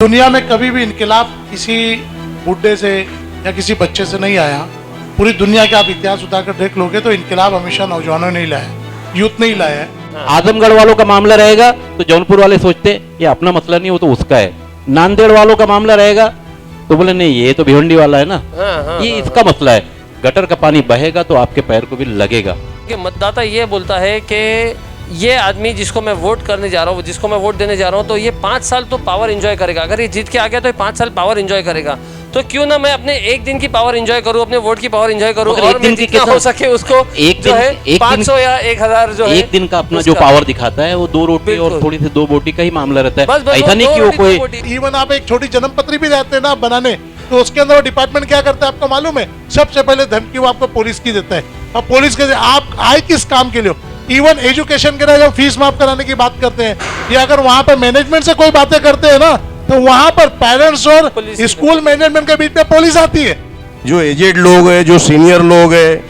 दुनिया में कभी भी इनकलाब किसी बुड्ढे से या किसी बच्चे से नहीं आया। पूरी दुनिया के आप इतिहास उतार कर देख लोगे तो इनकलाब हमेशा नौजवानों ने ही लाया, यूथ ने ही लाया है। आजमगढ़ वालों का मामला रहेगा तो जौनपुर वाले सोचते ये अपना मसला नहीं, वो तो उसका है। नांदेड़ वालों का मामला रहेगा तो बोले नहीं ये तो भिवंडी वाला है ना, ये इसका मसला है। गटर का पानी बहेगा तो आपके पैर को भी लगेगा। कि मतदाता ये बोलता है कि ये आदमी जिसको मैं वोट करने जा रहा हूँ, जिसको मैं वोट देने जा रहा हूँ, तो ये 5 साल तो पावर एंजॉय करेगा। अगर ये जीत के आ गया तो ये 5 साल पावर एंजॉय करेगा। तो क्यों ना मैं अपने एक दिन की पावर एंजॉय करूँ, अपने वोट की पावर एंजॉय करूँ, और मैं जितना हो सके उसको एक जो है 500 या 1000 जो है एक दिन का अपना जो पावर दिखाता है वो 2 रोटी और थोड़ी सी 2 बोटी का ही मामला रहता है। ऐसा नहीं कि वो कोई इवन आप एक छोटी जन्म पत्री भी रहते हैं ना बनाने, तो उसके अंदर डिपार्टमेंट क्या करता है आपको मालूम है? सबसे पहले धमकी वो आपको पुलिस की देता है। और पुलिस के आप आए किस काम के लिए? इवन एजुकेशन के लिए जब फीस माफ कराने की बात करते हैं या अगर वहां पर मैनेजमेंट से कोई बातें करते हैं ना, तो वहां पर पेरेंट्स और स्कूल मैनेजमेंट के बीच में पुलिस आती है। जो एजेड लोग हैं, जो सीनियर लोग हैं,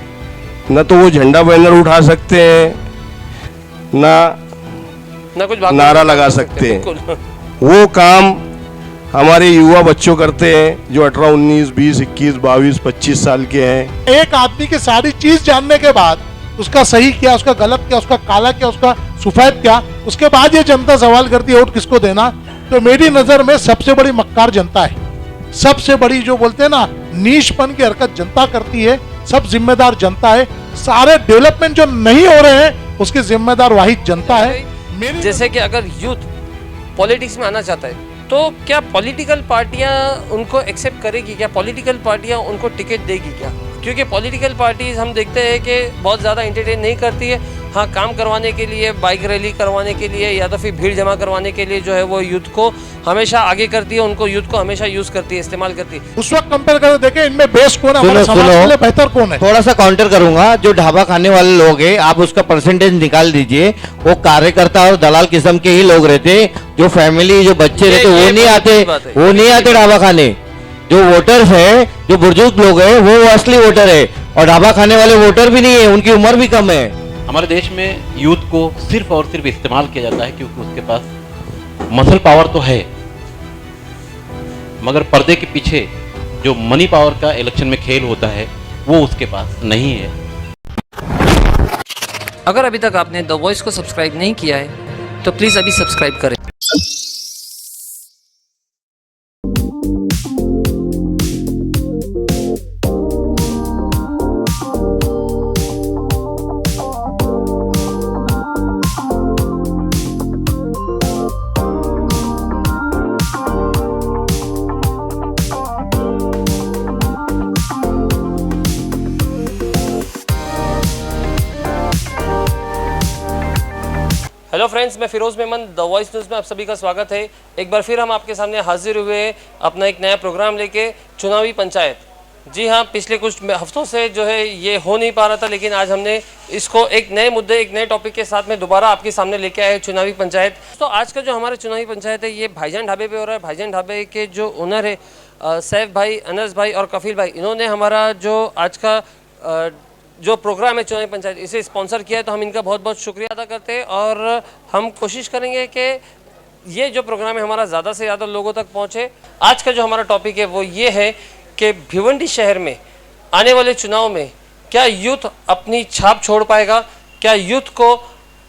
न तो वो झंडा बैनर उठा सकते हैं, ना कुछ नारा लगा सकते हैं। वो काम हमारे युवा बच्चों करते हैं जो 18, 19, 20, 21, 22, 25 साल के हैं। एक आदमी की सारी चीज जानने के बाद उसका सही क्या, उसका गलत क्या, उसका काला क्या, उसका सफेद क्या, उसके बाद ये जनता सवाल करती है वोट किसको देना। तो मेरी नजर में सबसे बड़ी मक्कार जनता है। सबसे बड़ी जो बोलते हैं ना नीचपन की हरकत जनता करती है। सब जिम्मेदार जनता है। सारे डेवलपमेंट जो नहीं हो रहे हैं उसकी जिम्मेदार वही जनता है। जैसे कि अगर यूथ पॉलिटिक्स में आना चाहता है तो क्या पॉलिटिकल पार्टियां उनको एक्सेप्ट करेगी? क्या पॉलिटिकल पार्टियां उनको टिकट देगी क्या? क्योंकि पॉलिटिकल पार्टीज हम देखते हैं कि बहुत ज़्यादा एंटरटेन नहीं करती है। हाँ, काम करवाने के लिए, बाइक रैली करवाने के लिए या तो फिर भीड़ जमा करवाने के लिए जो है वो यूथ को हमेशा आगे करती है, उनको यूथ को हमेशा यूज करती है, इस्तेमाल करती है। उस वक्त कंपेयर करके देखें इनमें बेस्ट कौन है, हमारे समाज के लिए बेहतर कौन है। थोड़ा सा काउंटर करूंगा, जो ढाबा खाने वाले लोग हैं आप उसका परसेंटेज निकाल दीजिए, वो कार्यकर्ता और दलाल किस्म के ही लोग रहते। जो फैमिली, जो बच्चे रहते वो नहीं आते ढाबा खाने। जो वोटर्स है, जो बुजुर्ग लोग हैं वो असली वोटर है, और ढाबा खाने वाले वोटर भी नहीं है, उनकी उम्र भी कम है। हमारे देश में यूथ को सिर्फ और सिर्फ इस्तेमाल किया जाता है क्योंकि उसके पास मसल पावर तो है, मगर पर्दे के पीछे जो मनी पावर का इलेक्शन में खेल होता है वो उसके पास नहीं है। अगर अभी तक आपने द वॉइस को सब्सक्राइब नहीं किया है तो प्लीज अभी सब्सक्राइब करें। हेलो फ्रेंड्स, मैं Feroz Memon, the voice news में आप सभी का स्वागत है। एक बार फिर हम आपके सामने हाजिर हुए अपना एक नया प्रोग्राम लेके, चुनावी पंचायत। जी हाँ, पिछले कुछ हफ्तों से जो है ये हो नहीं पा रहा था, लेकिन आज हमने इसको एक नए मुद्दे, एक नए टॉपिक के साथ में दोबारा आपके सामने लेके आए, चुनावी पंचायत। तो आज का जो हमारा चुनावी पंचायत है ये भाईजान ढाबे पे हो रहा है। भाईजान ढाबे के जो ओनर है सैफ भाई, अनस भाई और कफील भाई, इन्होंने हमारा जो आज का जो प्रोग्राम है चुनावी पंचायत, इसे स्पॉन्सर किया है, तो हम इनका बहुत बहुत शुक्रिया अदा करते हैं। और हम कोशिश करेंगे कि ये जो प्रोग्राम है हमारा ज़्यादा से ज़्यादा लोगों तक पहुँचे। आज का जो हमारा टॉपिक है वो ये है कि भिवंडी शहर में आने वाले चुनाव में क्या यूथ अपनी छाप छोड़ पाएगा? क्या यूथ को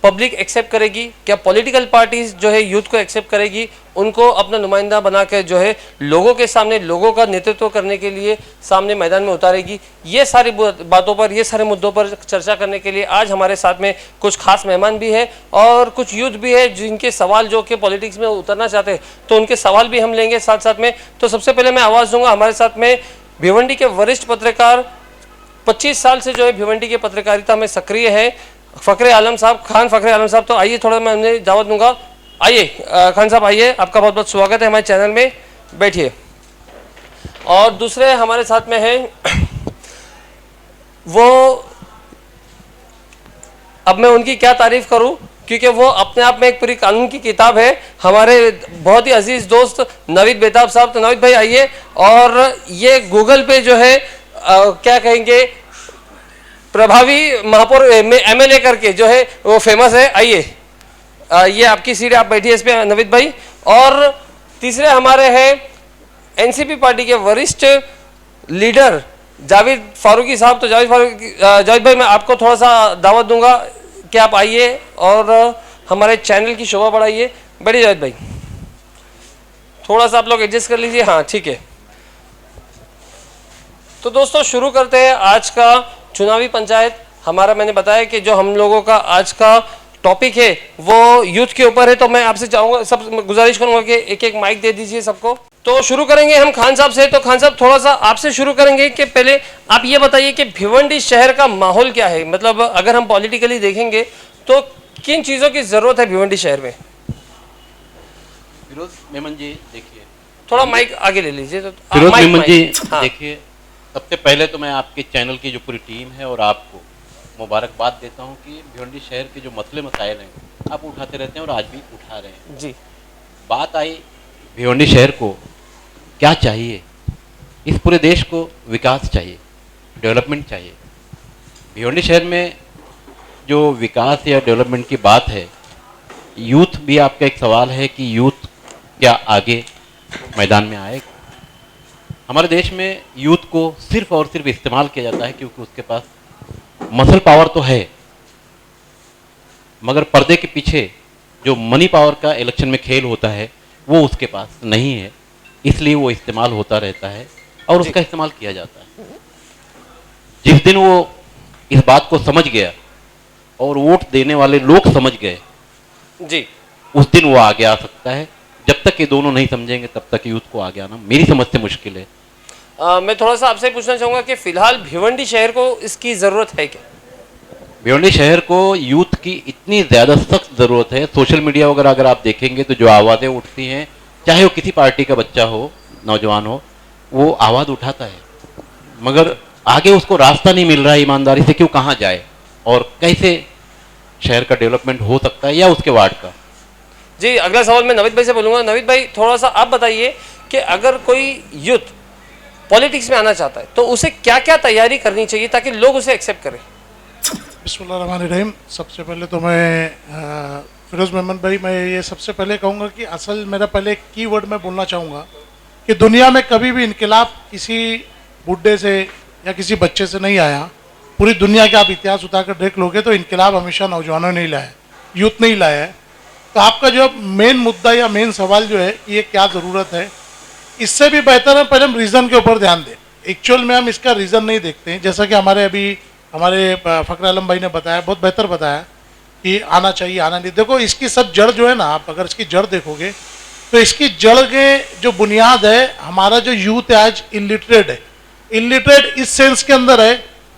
पब्लिक एक्सेप्ट करेगी? क्या पॉलिटिकल पार्टीज जो है यूथ को एक्सेप्ट करेगी, उनको अपना नुमाइंदा बना के जो है लोगों के सामने, लोगों का नेतृत्व करने के लिए सामने मैदान में उतारेगी? ये सारी बातों पर, ये सारे मुद्दों पर चर्चा करने के लिए आज हमारे साथ में कुछ खास मेहमान भी है और कुछ यूथ भी है जिनके सवाल जो कि पॉलिटिक्स में उतरना चाहते हैं, तो उनके सवाल भी हम लेंगे साथ साथ में। तो सबसे पहले मैं आवाज़ दूंगा हमारे साथ में भिवंडी के वरिष्ठ पत्रकार, 25 साल से जो है भिवंडी के पत्रकारिता में सक्रिय है, फ़खरे आलम साहब, खान फ़खरे आलम साहब। तो आइए, थोड़ा मैं उन्हें दावत दूंगा। आइए खान साहब, आइए, आपका बहुत बहुत स्वागत है हमारे चैनल में, बैठिए। और दूसरे हमारे साथ में हैं वो, अब मैं उनकी क्या तारीफ करूं, क्योंकि वो अपने आप में एक पूरी कानून की किताब है, हमारे बहुत ही अजीज दोस्त नवीद बेताब साहब। तो नवीद भाई आइए। और ये गूगल पे जो है क्या कहेंगे, प्रभावी महापौर MLA करके जो है वो फेमस है। आइए, ये आपकी सीट, आप बैठिए इस पे नवीद भाई। और तीसरे हमारे हैं एनसीपी पार्टी के वरिष्ठ लीडर जावेद फारूकी साहब। तो जावेद भाई, मैं आपको थोड़ा सा दावत दूंगा कि आप आइए और हमारे चैनल की शोभा बढ़ाइए। बैठिए जावेद भाई, थोड़ा सा आप लोग एडजस्ट कर लीजिए। हाँ ठीक है। तो दोस्तों शुरू करते हैं आज का चुनावी पंचायत। हमारा, मैंने बताया कि जो हम लोगों का आज का टॉपिक है वो यूथ के ऊपर है। तो मैं आपसे चाहूंगा, सब गुजारिश करूंगा कि एक एक माइक दे दीजिए सबको। तो शुरू करेंगे हम खान साहब से। तो खान साहब, थोड़ा सा आपसे शुरू करेंगे कि पहले आप ये बताइए कि भिवंडी शहर का माहौल क्या है। मतलब अगर हम पॉलिटिकली देखेंगे तो किन चीज़ों की ज़रूरत है भिवंडी शहर में? फिरोज मेमन जी देखिए, थोड़ा माइक आगे ले लीजिए। तो फिरोज माइक- मेमन जी माइक, हाँ। देखिए, सबसे पहले तो मैं आपके चैनल की जो पूरी टीम है और आपको मुबारकबाद देता हूं कि भिवंडी शहर के जो मसले मसाइल हैं आप उठाते रहते हैं और आज भी उठा रहे हैं। जी, बात आई भिवंडी शहर को क्या चाहिए। इस पूरे देश को विकास चाहिए, डेवलपमेंट चाहिए। भिवंडी शहर में जो विकास या डेवलपमेंट की बात है, यूथ भी आपका एक सवाल है कि यूथ क्या आगे मैदान में आएगा। हमारे देश में यूथ को सिर्फ और सिर्फ इस्तेमाल किया जाता है क्योंकि उसके पास मसल पावर तो है, मगर पर्दे के पीछे जो मनी पावर का इलेक्शन में खेल होता है वो उसके पास नहीं है, इसलिए वो इस्तेमाल होता रहता है और उसका इस्तेमाल किया जाता है। जिस दिन वो इस बात को समझ गया और वोट देने वाले लोग समझ गए, जी, उस दिन वो आगे आ सकता है। जब तक ये दोनों नहीं समझेंगे तब तक यूथ को आगे आना मेरी समझ से मुश्किल है। मैं थोड़ा सा आपसे पूछना चाहूंगा कि फिलहाल भिवंडी शहर को इसकी ज़रूरत है क्या? भिवंडी शहर को यूथ की इतनी ज़्यादा सख्त ज़रूरत है। सोशल मीडिया वगैरह अगर आप देखेंगे तो जो आवाज़ें उठती हैं, चाहे वो किसी पार्टी का बच्चा हो, नौजवान हो, वो आवाज़ उठाता है, मगर आगे उसको रास्ता नहीं मिल रहा है ईमानदारी से, क्यों, कहाँ जाए और कैसे शहर का डेवलपमेंट हो सकता है या उसके वार्ड का। जी, अगला सवाल मैं नवीद भाई से बोलूंगा। नवीद भाई, थोड़ा सा आप बताइए कि अगर कोई यूथ पॉलिटिक्स में आना चाहता है तो उसे क्या क्या तैयारी करनी चाहिए ताकि लोग उसे एक्सेप्ट करें? बिस्मिल्लाहिर्रहमानिर्रहीम। सबसे पहले तो मैं फिरोज मेमन भाई, मैं ये सबसे पहले कहूँगा कि असल मेरा पहले एक कीवर्ड मैं बोलना चाहूँगा कि दुनिया में कभी भी इनकलाब किसी बुढ़े से या किसी बच्चे से नहीं आया। पूरी दुनिया के आप इतिहास उतार कर देख लोगे तो इनकलाब हमेशा नौजवानों ने ही लाया है, यूथ ने ही लाया है। तो आपका जो मेन मुद्दा या मेन सवाल जो है कि ये क्या ज़रूरत है, इससे भी बेहतर है पहले हम रीज़न के ऊपर ध्यान दें। एक्चुअल में हम इसका रीज़न नहीं देखते हैं, जैसा कि हमारे फ़खर आलम भाई ने बताया, बहुत बेहतर बताया कि आना चाहिए, आना नहीं। देखो, इसकी सब जड़ जो है ना, आप अगर इसकी जड़ देखोगे तो इसकी जड़ के जो बुनियाद है, हमारा जो यूथ है आज इलिटरेट है। इलिटरेट इस सेंस के अंदर है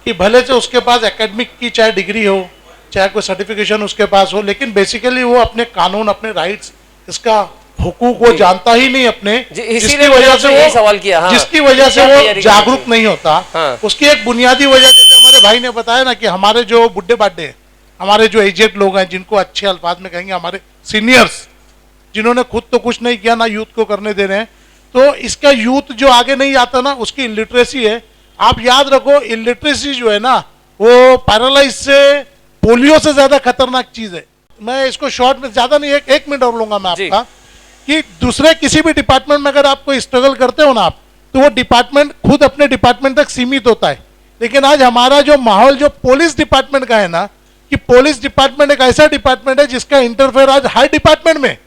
कि भले से उसके पास एकेडमिक की चाहे डिग्री हो, चाहे कोई सर्टिफिकेशन उसके पास हो, लेकिन बेसिकली वो अपने कानून, अपने राइट्स, इसका हुकूक वो जानता ही नहीं अपने, जिसकी वजह से वो सवाल किया। हाँ, जिसकी वजह से वो जागरूक नहीं होता। हाँ। उसकी एक बुनियादी वजह, जैसे हमारे भाई ने बताया ना, कि हमारे जो बुड्ढे बाड्ढे हैं, हमारे जो एजेड लोग हैं, जिनको अच्छे अल्फाज में कहेंगे हमारे सीनियर्स, जिन्होंने खुद तो कुछ नहीं किया ना यूथ को करने दे रहे हैं, तो इसका यूथ जो आगे नहीं आता ना, उसकी इलिटरेसी है। आप याद रखो, इलिटरेसी जो है ना, वो पैरालाइज से, पोलियो से ज्यादा खतरनाक चीज है। मैं इसको शॉर्ट में, ज्यादा नहीं, एक मिनट और लूंगा मैं आपका, कि दूसरे किसी भी डिपार्टमेंट में अगर आप कोई स्ट्रगल करते हो ना आप, तो वो डिपार्टमेंट खुद अपने डिपार्टमेंट तक सीमित होता है। लेकिन आज हमारा जो माहौल जो पुलिस डिपार्टमेंट का है ना, कि पुलिस डिपार्टमेंट एक ऐसा डिपार्टमेंट है जिसका इंटरफेयर आज हर डिपार्टमेंट में,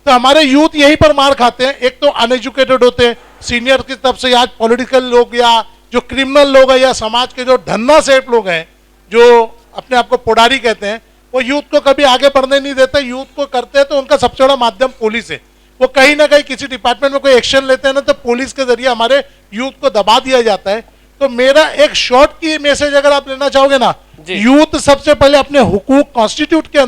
तो हमारे यूथ यहीं पर मार खाते हैं। एक तो अनएजुकेटेड होते हैं सीनियर की तरफ से, आज पॉलिटिकल लोग या जो क्रिमिनल लोग हैं या समाज के जो धन्ना सेठ लोग हैं, जो अपने आप को पोडारी कहते हैं, वो यूथ को कभी आगे बढ़ने नहीं देते। यूथ को करते हैं तो उनका सबसे बड़ा माध्यम पुलिस है। वो कहीं ना कहीं किसी डिपार्टमेंट में कोई एक्शन लेते हैं ना, तो पुलिस के जरिए हमारे यूथ को दबा दिया जाता है। तो मेरा एक शॉर्ट की मैसेज अगर आप लेना चाहोगे ना, यूथ सबसे पहले अपने हुकूक कॉन्स्टिट्यूट के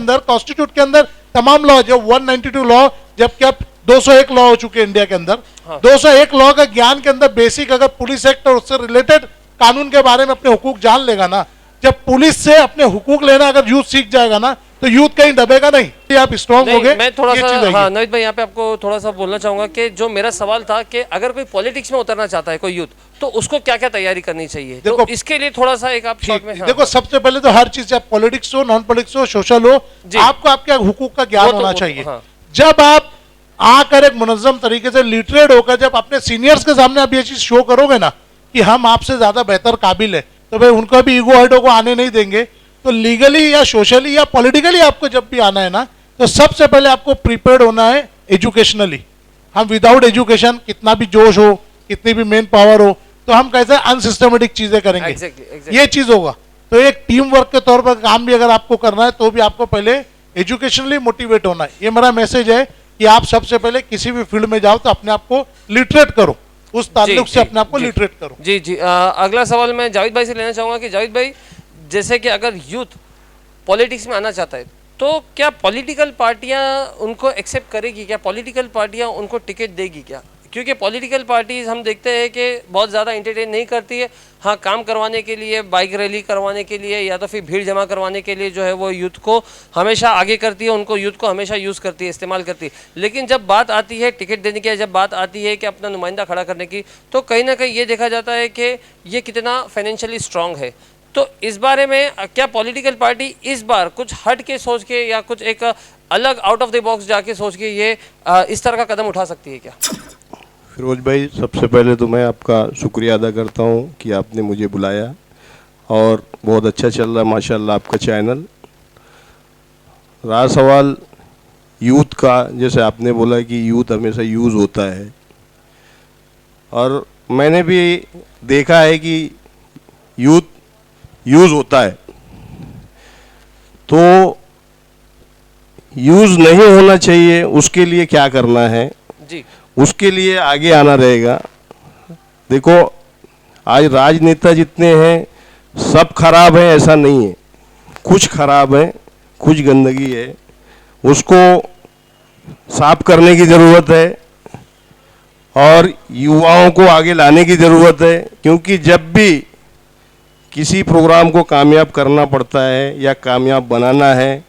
अंदर तमाम लॉ, जो 192 लॉ, जबकि अब 201 लॉ हो चुके हैं इंडिया के अंदर, 201 लॉ का ज्ञान के अंदर बेसिक अगर पुलिस एक्ट और उससे रिलेटेड कानून के बारे में अपने हुकूक जान लेगा ना, जब पुलिस से अपने हुकूक लेना अगर यूथ सीख जाएगा ना, तो यूथ कहीं दबेगा नहीं। आप स्ट्रॉन्ग हो गए। मैं थोड़ा सा, हाँ नवीद भाई, यहाँ पे आपको थोड़ा सा बोलना चाहूंगा कि जो मेरा सवाल था कि अगर कोई पॉलिटिक्स में उतरना चाहता है कोई यूथ, तो उसको क्या क्या तैयारी करनी चाहिए? देखो, तो इसके लिए थोड़ा सा एक आप शॉर्ट में, देखो, सबसे पहले तो हर चीज, चाहे पॉलिटिक्स हो, नॉन पॉलिटिक्स हो, सोशल हो, आपको आपके हुकूक का ज्ञान होना चाहिए। जब आप आकर एक मुनज्जम तरीके से लिटरेट होकर जब अपने सीनियर्स के सामने आप ये चीज शो करोगे ना कि हम आपसे ज्यादा बेहतर काबिल है, तो भाई उनको भी ईगो हर्टों को आने नहीं देंगे। तो लीगली या सोशली या पॉलिटिकली आपको जब भी आना है ना, तो सबसे पहले आपको प्रिपेयर्ड होना है एजुकेशनली। हम विदाउट एजुकेशन कितना भी जोश हो, कितनी भी मेन पावर हो, तो हम कैसे अनसिस्टमेटिक चीजें करेंगे। Exactly. ये चीज होगा। तो एक टीम वर्क के तौर पर काम भी अगर आपको करना है तो भी आपको पहले एजुकेशनली मोटिवेट होना है। ये मेरा मैसेज है कि आप सबसे पहले किसी भी फील्ड में जाओ तो अपने आप को लिटरेट करो, उस ताल्लुक से अपने आप को लिटरेट करो। जी जी। अगला सवाल मैं जावेद भाई से लेना चाहूंगा कि जावेद भाई, जैसे कि अगर यूथ पॉलिटिक्स में आना चाहता है तो क्या पॉलिटिकल पार्टियां उनको एक्सेप्ट करेगी, क्या पॉलिटिकल पार्टियां उनको टिकट देगी क्या? क्योंकि पॉलिटिकल पार्टीज हम देखते हैं कि बहुत ज़्यादा एंटरटेन नहीं करती है। हाँ, काम करवाने के लिए, बाइक रैली करवाने के लिए या तो फिर भीड़ जमा करवाने के लिए जो है वो यूथ को हमेशा आगे करती है, उनको यूथ को हमेशा यूज़ करती है, इस्तेमाल करती है। लेकिन जब बात आती है टिकट देने की, जब बात आती है कि अपना नुमाइंदा खड़ा करने की, तो कहीं ना कहीं ये देखा जाता है कि ये कितना फाइनेंशियली स्ट्रांग है। तो इस बारे में क्या पॉलिटिकल पार्टी इस बार कुछ हट के सोच के या कुछ एक अलग आउट ऑफ द बॉक्स जाके सोच के ये इस तरह का कदम उठा सकती है क्या? फिरोज भाई, सबसे पहले तो मैं आपका शुक्रिया अदा करता हूँ कि आपने मुझे बुलाया और बहुत अच्छा चल रहा है माशाल्लाह आपका चैनल। रहा सवाल यूथ का, जैसे आपने बोला कि यूथ हमेशा यूज़ होता है, और मैंने भी देखा है कि यूथ यूज़ होता है, तो यूज़ नहीं होना चाहिए। उसके लिए क्या करना है जी, उसके लिए आगे आना रहेगा। देखो, आज राजनेता जितने हैं सब खराब हैं ऐसा नहीं है, कुछ खराब है, कुछ गंदगी है, उसको साफ करने की ज़रूरत है और युवाओं को आगे लाने की ज़रूरत है। क्योंकि जब भी किसी प्रोग्राम को कामयाब करना पड़ता है या कामयाब बनाना है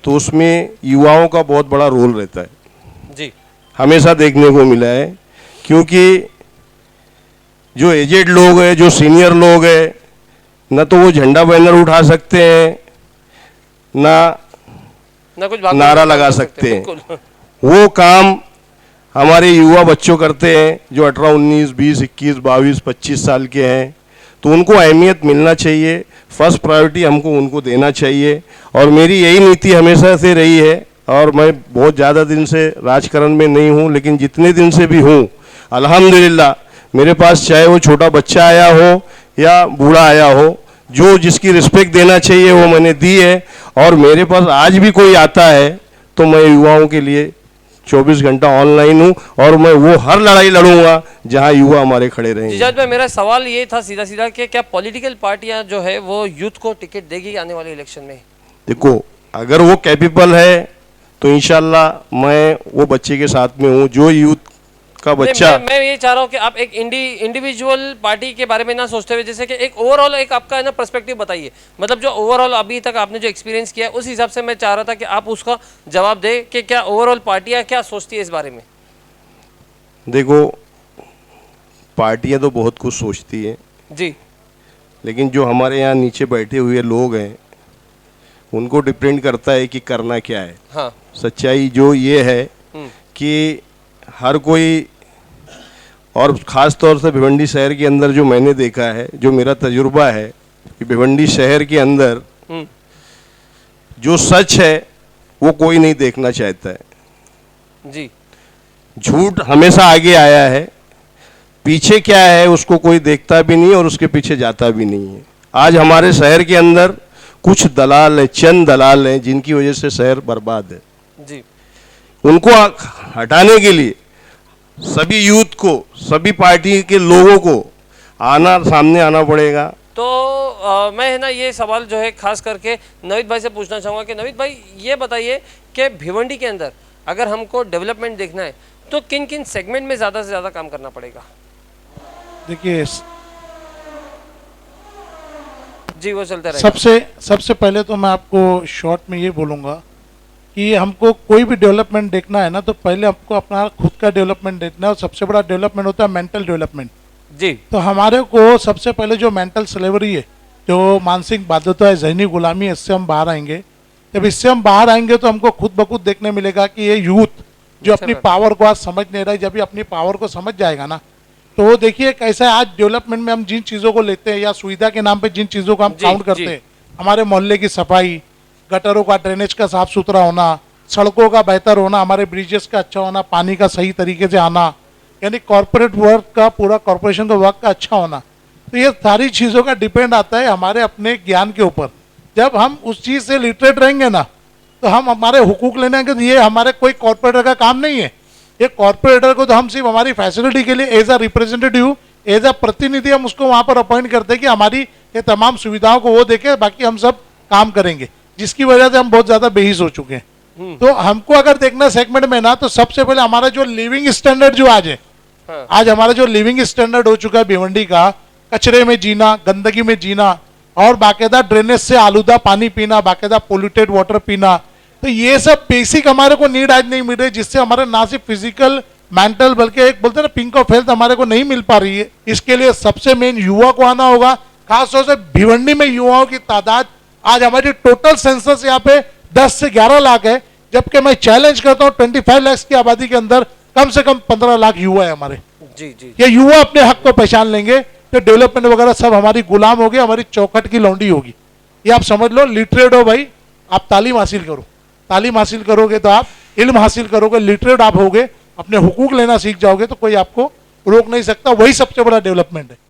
तो उसमें युवाओं का बहुत बड़ा रोल रहता है, जी, हमेशा देखने को मिला है। क्योंकि जो एजेड लोग हैं, जो सीनियर लोग हैं, न तो वो झंडा बैनर उठा सकते हैं, ना कुछ नारा लगा सकते हैं। बिल्कुल। वो काम हमारे युवा बच्चों करते हैं जो 18, 19, 20, 21, 22, 25 साल के हैं। तो उनको अहमियत मिलना चाहिए, फर्स्ट प्रायोरिटी हमको उनको देना चाहिए। और मेरी यही नीति हमेशा से रही है, और मैं बहुत ज़्यादा दिन से राजकारण में नहीं हूँ, लेकिन जितने दिन से भी हूँ अल्हम्दुलिल्लाह मेरे पास चाहे वो छोटा बच्चा आया हो या बूढ़ा आया हो, जो जिसकी रिस्पेक्ट देना चाहिए वो मैंने दी है। और मेरे पास आज भी कोई आता है तो मैं युवाओं के लिए 24 घंटा ऑनलाइन हूँ, और मैं वो हर लड़ाई लड़ूंगा जहाँ युवा हमारे खड़े रहेंगे। जिजाज भाई, मेरा सवाल ये था सीधा सीधा कि क्या पॉलिटिकल पार्टियां जो है वो यूथ को टिकट देगी आने वाले इलेक्शन में? देखो, अगर वो कैपेबल है तो इंशाल्लाह मैं वो बच्चे के साथ में हूँ, जो यूथ का बच्चा। मैं ये चाह रहा हूँ कि आप एक इंडिविजुअल पार्टी के बारे में ना सोचते हुए, जैसे कि एक ओवरऑल एक आपका है ना पर्सपेक्टिव बताइए, मतलब जो ओवरऑल अभी तक आपने जो एक्सपीरियंस किया है उस हिसाब से मैं चाह रहा था कि आप उसका जवाब दें कि क्या ओवरऑल पार्टियां क्या सोचती है इस बारे में। देखो, पार्टियां तो बहुत कुछ सोचती हैं जी, लेकिन जो हमारे यहाँ नीचे बैठे हुए लोग हैं उनको डिपेंड करता है कि करना क्या है। हाँ, सच्चाई जो ये है कि हर कोई, और ख़ास तौर से भिवंडी शहर के अंदर जो मैंने देखा है, जो मेरा तजुर्बा है कि भिवंडी शहर के अंदर जो सच है वो कोई नहीं देखना चाहता है। जी, झूठ हमेशा आगे आया है, पीछे क्या है उसको कोई देखता भी नहीं और उसके पीछे जाता भी नहीं है। आज हमारे शहर के अंदर कुछ दलाल हैं, चंद दलाल हैं, जिनकी वजह से शहर बर्बाद है। जी, उनको हटाने के लिए सभी यूथ को, सभी पार्टी के लोगों को सामने आना पड़ेगा। तो मैं है ना ये सवाल जो है खास करके नवीद भाई से पूछना चाहूँगा कि नवीद भाई ये बताइए कि भिवंडी के अंदर अगर हमको डेवलपमेंट देखना है तो किन किन सेगमेंट में ज़्यादा से ज़्यादा काम करना पड़ेगा? देखिए, जी, वो चलता रहेगा। सबसे पहले तो मैं आपको शॉर्ट में ये बोलूँगा कि हमको कोई भी डेवलपमेंट देखना है ना, तो पहले हमको अपना खुद का डेवलपमेंट देखना है, और सबसे बड़ा डेवलपमेंट होता है मेंटल डेवलपमेंट। जी, तो हमारे को सबसे पहले जो मेंटल स्लेवरी है, जो मानसिक बाध्यता है, जहनी गुलामी है, इससे हम बाहर आएंगे। जब इससे हम बाहर आएंगे तो हमको खुद ब खुद देखने मिलेगा कि ये यूथ जो अपनी पावर को आज समझ नहीं रहा है। जब ये अपनी पावर को समझ जाएगा ना, तो वो देखिए कैसा है, आज डेवलपमेंट में हम जिन चीज़ों को लेते हैं या सुविधा के नाम पे जिन चीज़ों को हम काउंट करते हैं, हमारे मोहल्ले की सफाई, गटरों का, ड्रेनेज का साफ सुथरा होना, सड़कों का बेहतर होना, हमारे ब्रिजेस का अच्छा होना, पानी का सही तरीके से आना, यानी कॉर्पोरेट वर्क का, पूरा कॉर्पोरेशन का वर्क का अच्छा होना, तो ये सारी चीज़ों का डिपेंड आता है हमारे अपने ज्ञान के ऊपर। जब हम उस चीज़ से लिटरेट रहेंगे ना, तो हम हमारे हुकूक लेने के, ये हमारे कोई कॉर्पोरेटर का काम नहीं है। ये कॉर्पोरेटर को तो हम सिर्फ हमारी फैसिलिटी के लिए as a representative, as a प्रतिनिधि हम उसको वहाँ पर अपॉइंट करते हैं कि हमारी ये तमाम सुविधाओं को वो देखे, बाकी हम सब काम करेंगे, जिसकी वजह से हम बहुत ज़्यादा बेहिस हो चुके हैं। तो हमको अगर देखना सेगमेंट में ना, तो सबसे पहले हमारा जो लिविंग स्टैंडर्ड जो आज है, आज हमारा जो लिविंग स्टैंडर्ड हो चुका है भिवंडी का, कचरे में जीना, गंदगी में जीना, और बाकायदा ड्रेनेज से आलूदा पानी पीना, बाकायदा पोल्यूटेड वाटर पीना, तो ये सब बेसिक हमारे को नीड आज नहीं मिल रही, जिससे हमारे ना सिर्फ फिजिकल, मेंटल, बल्कि एक बोलते हैं ना पिंक ऑफ हेल्थ हमारे को नहीं मिल पा रही है। इसके लिए सबसे मेन युवा को आना होगा। खासतौर से भिवंडी में युवाओं की तादाद, आज हमारी टोटल सेंसस यहाँ पे 10 से 11 लाख है, जबकि मैं चैलेंज करता हूँ 25 लाख की आबादी के अंदर कम से कम 15 लाख युवा है हमारे। जी जी, ये युवा अपने हक को पहचान लेंगे तो डेवलपमेंट वगैरह सब हमारी गुलाम होगी, हमारी चौखट की लौंडी होगी। ये आप समझ लो, लिटरेट हो भाई, आप तालीम हासिल करो, तालीम हासिल करोगे तो आप इल्म हासिल करोगे, लिटरेट आप होगे, अपने हुकूक लेना सीख जाओगे, तो कोई आपको रोक नहीं सकता। वही सबसे बड़ा डेवलपमेंट है।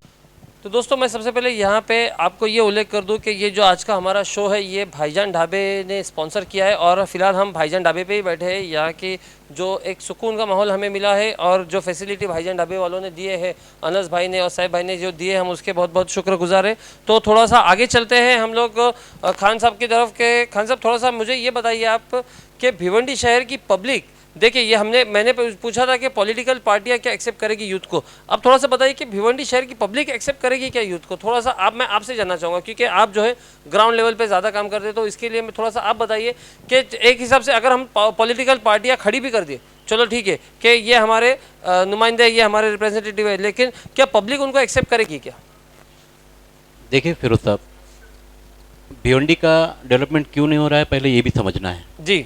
तो दोस्तों मैं सबसे पहले यहाँ पे आपको ये उल्लेख कर दूँ कि ये जो आज का हमारा शो है, ये भाईजान ढाबे ने स्पॉन्सर किया है, और फिलहाल हम भाईजान ढाबे पे ही बैठे हैं। यहाँ की जो एक सुकून का माहौल हमें मिला है, और जो फैसिलिटी भाईजान ढाबे वालों ने दिए हैं, अनस भाई ने और साहिब भाई ने जो दिए, हम उसके बहुत बहुत शुक्रगुजार है। तो थोड़ा सा आगे चलते हैं हम लोग खान साहब की तरफ के। खान साहब, थोड़ा सा मुझे ये बताइए आप कि भिवंडी शहर की पब्लिक, देखिए ये मैंने पूछा था कि पॉलिटिकल पार्टियां क्या एक्सेप्ट करेगी यूथ को, अब थोड़ा सा बताइए कि भिवंडी शहर की पब्लिक एक्सेप्ट करेगी क्या यूथ को? थोड़ा सा मैं आपसे जानना चाहूँगा, क्योंकि आप जो है ग्राउंड लेवल पे ज़्यादा काम करते, तो इसके लिए मैं थोड़ा सा आप बताइए कि एक हिसाब से अगर हम पॉलिटिकल पार्टियाँ खड़ी भी कर दिए, चलो ठीक है कि ये हमारे नुमाइंदे, ये हमारे रिप्रेजेंटेटिव है, लेकिन क्या पब्लिक उनको एक्सेप्ट करेगी क्या? देखिए फिरोज साहब, भिवंडी का डेवलपमेंट क्यों नहीं हो रहा है, पहले ये भी समझना है जी।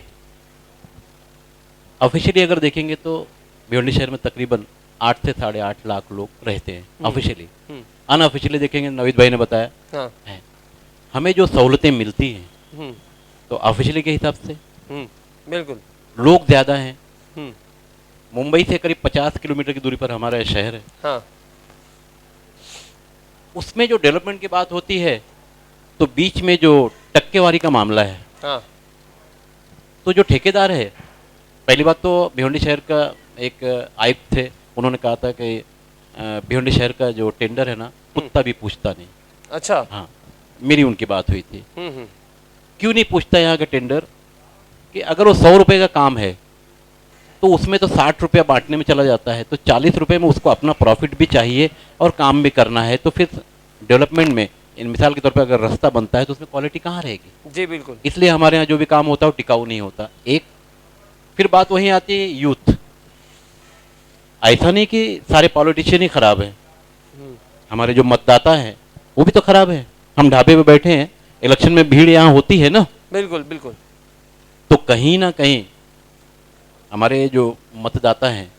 ऑफिशियली अगर देखेंगे तो भिवंडी शहर में तकरीबन 8 से 8.5 लाख लोग रहते हैं ऑफिशियली। अनऑफिशियली देखेंगे, नवीद भाई ने बताया हाँ। है। हमें जो सहूलतें मिलती हैं तो ऑफिशियली के हिसाब से बिल्कुल लोग ज़्यादा हैं। मुंबई से करीब 50 किलोमीटर की दूरी पर हमारा शहर है। हाँ। उसमें जो डेवलपमेंट की बात होती है तो बीच में जो टक्केवारी का मामला है, हाँ। तो जो ठेकेदार है, पहली बात तो भिवंडी शहर का एक आयुक्त थे, उन्होंने कहा था कि भिवंडी शहर का जो टेंडर है ना, कुत्ता भी पूछता नहीं। अच्छा। हाँ, मेरी उनकी बात हुई थी। क्यों नहीं पूछता यहाँ का टेंडर, कि अगर वो 100 रुपये का काम है तो उसमें तो 60 रुपया बांटने में चला जाता है, तो 40 रुपये में उसको अपना प्रॉफिट भी चाहिए और काम भी करना है। तो फिर डेवलपमेंट में मिसाल के तौर पर अगर रास्ता बनता है तो उसमें क्वालिटी कहाँ रहेगी? जी बिल्कुल। इसलिए हमारे यहाँ जो भी काम होता है वो टिकाऊ नहीं होता। एक फिर बात वहीं आती है यूथ। ऐसा नहीं कि सारे पॉलिटिशियन ही खराब हैं, हमारे जो मतदाता हैं वो भी तो खराब है। हम ढाबे पे बैठे हैं, इलेक्शन में भीड़ यहाँ होती है ना। बिल्कुल बिल्कुल। तो कहीं ना कहीं हमारे जो मतदाता हैं,